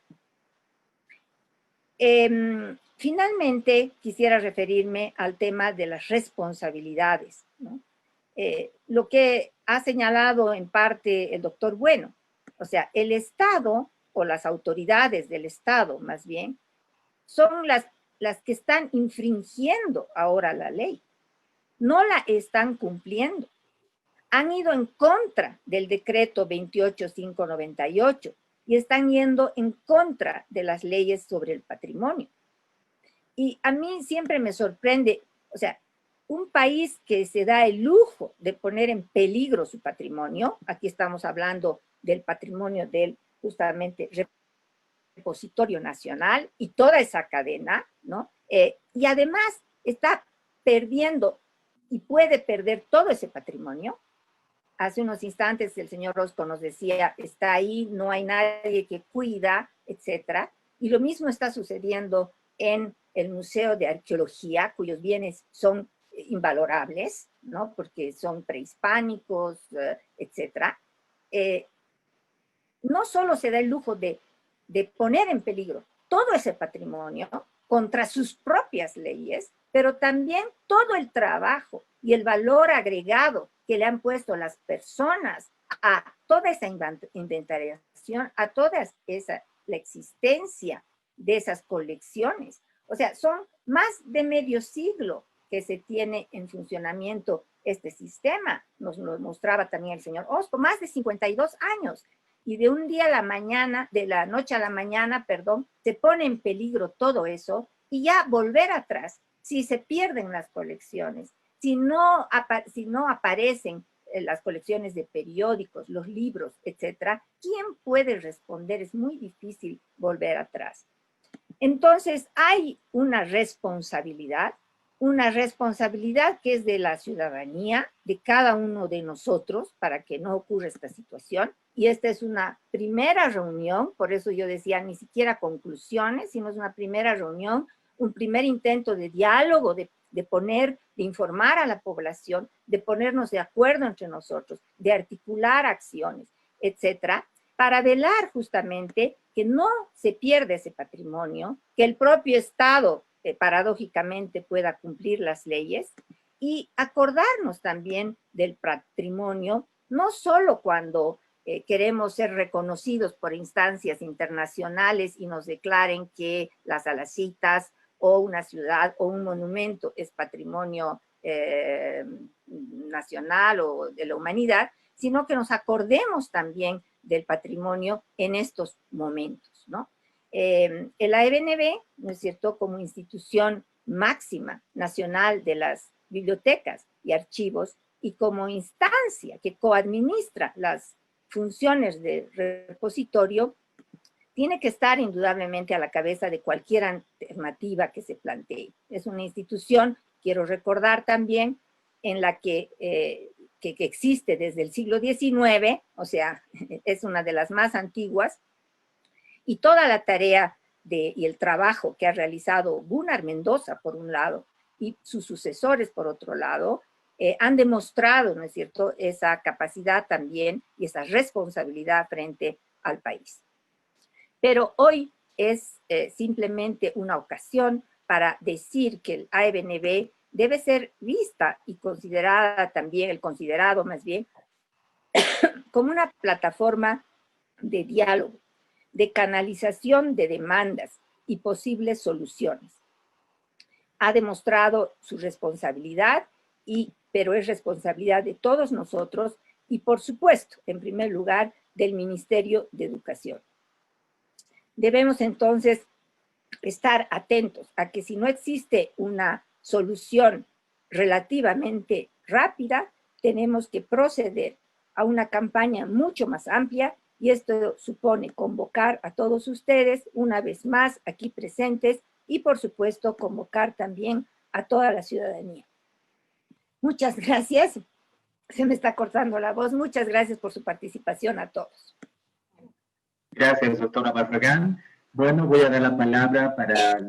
Finalmente, quisiera referirme al tema de las responsabilidades, ¿no? Lo que ha señalado en parte el doctor Bueno, o sea, el Estado o las autoridades del Estado, más bien, son las que están infringiendo ahora la ley. No la están cumpliendo. Han ido en contra del decreto 28598 y están yendo en contra de las leyes sobre el patrimonio. Y a mí siempre me sorprende, o sea, un país que se da el lujo de poner en peligro su patrimonio, aquí estamos hablando del patrimonio del justamente repositorio nacional y toda esa cadena, ¿no? Y además está perdiendo y puede perder todo ese patrimonio. Hace unos instantes el señor Rosco nos decía, está ahí, no hay nadie que cuida, etcétera. Y lo mismo está sucediendo en el Museo de Arqueología, cuyos bienes son invalorables, ¿no?, porque son prehispánicos, etcétera. No solo se da el lujo de poner en peligro todo ese patrimonio contra sus propias leyes, pero también todo el trabajo y el valor agregado que le han puesto las personas a toda esa inventariación, a toda la existencia de esas colecciones. O sea, son más de medio siglo que se tiene en funcionamiento este sistema. Nos lo mostraba también el señor Osco, más de 52 años. Y de un día a la mañana, de la noche a la mañana, perdón, se pone en peligro todo eso y ya volver atrás si se pierden las colecciones, si no aparecen las colecciones de periódicos, los libros, etcétera, ¿quién puede responder? Es muy difícil volver atrás. Entonces, hay una responsabilidad que es de la ciudadanía, de cada uno de nosotros, para que no ocurra esta situación. Y esta es una primera reunión, por eso yo decía, ni siquiera conclusiones, sino es una primera reunión, un primer intento de diálogo, de informar a la población, de ponernos de acuerdo entre nosotros, de articular acciones, etcétera, para velar justamente que no se pierda ese patrimonio, que el propio Estado paradójicamente pueda cumplir las leyes y acordarnos también del patrimonio, no solo cuando queremos ser reconocidos por instancias internacionales y nos declaren que las Salacitas o una ciudad o un monumento es patrimonio nacional o de la humanidad, sino que nos acordemos también del patrimonio en estos momentos, ¿no? El AEBNB, ¿no es cierto?, como institución máxima nacional de las bibliotecas y archivos y como instancia que coadministra las funciones de repositorio, tiene que estar indudablemente a la cabeza de cualquier alternativa que se plantee. Es una institución, quiero recordar también, en la que existe desde el siglo XIX, o sea, es una de las más antiguas, y toda la tarea y el trabajo que ha realizado Gunnar Mendoza, por un lado, y sus sucesores, por otro lado, han demostrado, ¿no es cierto?, esa capacidad también y esa responsabilidad frente al país. Pero hoy es simplemente una ocasión para decir que el AEBNB debe ser vista y considerada también, considerado más bien, como una plataforma de diálogo, de canalización de demandas y posibles soluciones. Ha demostrado su responsabilidad, pero es responsabilidad de todos nosotros y, por supuesto, en primer lugar, del Ministerio de Educación. Debemos entonces estar atentos a que si no existe una solución relativamente rápida, tenemos que proceder a una campaña mucho más amplia y esto supone convocar a todos ustedes una vez más aquí presentes y por supuesto convocar también a toda la ciudadanía. Muchas gracias. Se me está cortando la voz. Muchas gracias por su participación a todos. Gracias, doctora Barragán. Bueno, voy a dar la palabra para la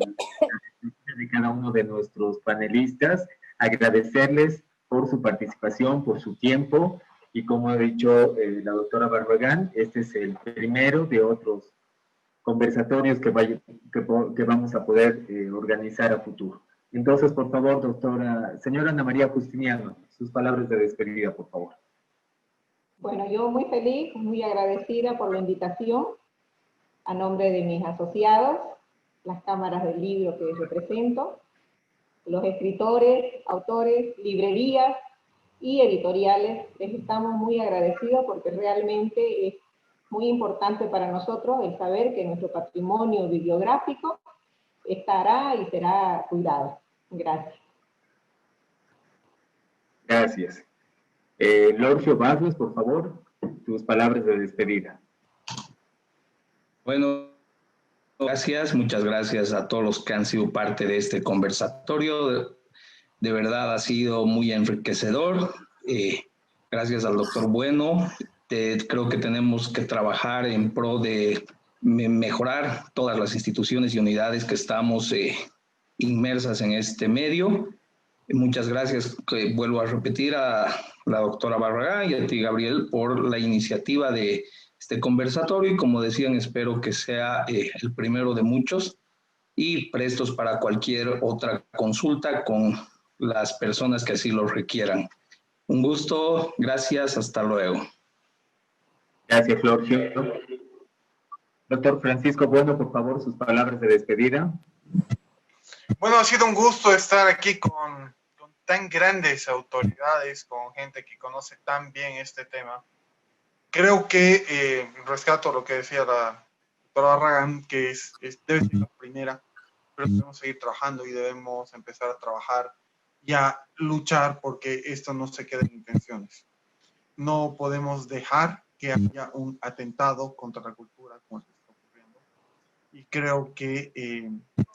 de cada uno de nuestros panelistas, agradecerles por su participación, por su tiempo, y como ha dicho la doctora Barragán, este es el primero de otros conversatorios que vamos a poder organizar a futuro. Entonces, por favor, señora Ana María Justiniano, sus palabras de despedida, por favor. Bueno, yo muy feliz, muy agradecida por la invitación a nombre de mis asociados, las cámaras del libro que represento, los escritores, autores, librerías y editoriales. Les estamos muy agradecidos porque realmente es muy importante para nosotros el saber que nuestro patrimonio bibliográfico estará y será cuidado. Gracias. Gracias. Lorgio Vázquez, por favor, tus palabras de despedida. Bueno, gracias, muchas gracias a todos los que han sido parte de este conversatorio. De verdad ha sido muy enriquecedor. Gracias al doctor Bueno. Creo que tenemos que trabajar en pro de mejorar todas las instituciones y unidades que estamos inmersas en este medio. Muchas gracias, vuelvo a repetir, a la doctora Barragán y a ti, Gabriel, por la iniciativa de este conversatorio y, como decían, espero que sea el primero de muchos y prestos para cualquier otra consulta con las personas que así lo requieran. Un gusto, gracias, hasta luego. Gracias, Lorgio. Doctor Francisco Bueno, por favor, sus palabras de despedida. Bueno, ha sido un gusto estar aquí con tan grandes autoridades, con gente que conoce tan bien este tema. Creo que rescato lo que decía la doctora Barragán, que debe ser la primera. pero debemos seguir trabajando y debemos empezar a trabajar y a luchar porque esto no se quede en intenciones. No podemos dejar que haya un atentado contra la cultura como el que está ocurriendo. Y creo que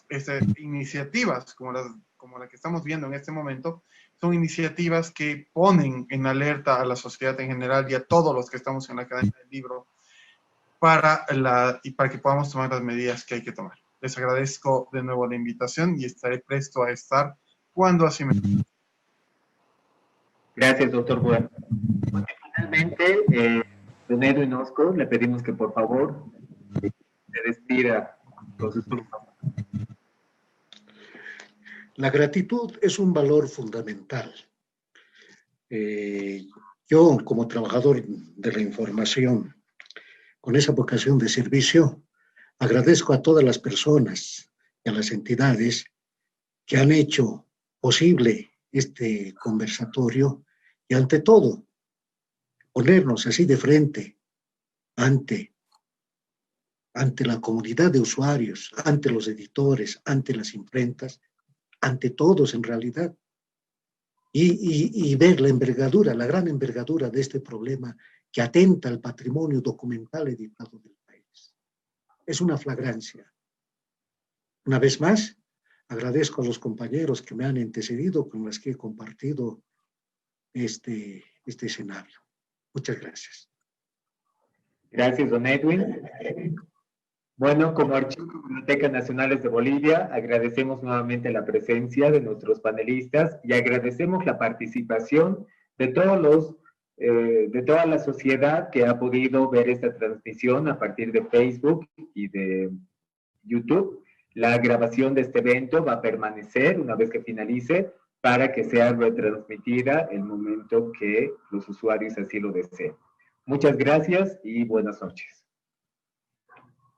estas iniciativas como la que estamos viendo en este momento son iniciativas que ponen en alerta a la sociedad en general y a todos los que estamos en la cadena del libro para que podamos tomar las medidas que hay que tomar. Les agradezco de nuevo la invitación y estaré presto a estar cuando así me... Gracias, doctor Bueno. Finalmente, don Edwin Osco, le pedimos que por favor se despida con sus palabras. La gratitud es un valor fundamental. Yo, como trabajador de la información, con esa vocación de servicio, agradezco a todas las personas y a las entidades que han hecho posible este conversatorio y, ante todo, ponernos así de frente ante la comunidad de usuarios, ante los editores, ante las imprentas, ante todos en realidad, y ver la envergadura, la gran envergadura de este problema que atenta al patrimonio documental editado del país. Es una flagrancia. Una vez más, agradezco a los compañeros que me han antecedido, con los que he compartido este escenario. Muchas gracias. Gracias, don Edwin. Bueno, como Archivo y Bibliotecas Nacionales de Bolivia, agradecemos nuevamente la presencia de nuestros panelistas y agradecemos la participación de toda la sociedad que ha podido ver esta transmisión a partir de Facebook y de YouTube. La grabación de este evento va a permanecer una vez que finalice para que sea retransmitida el momento que los usuarios así lo deseen. Muchas gracias y buenas noches.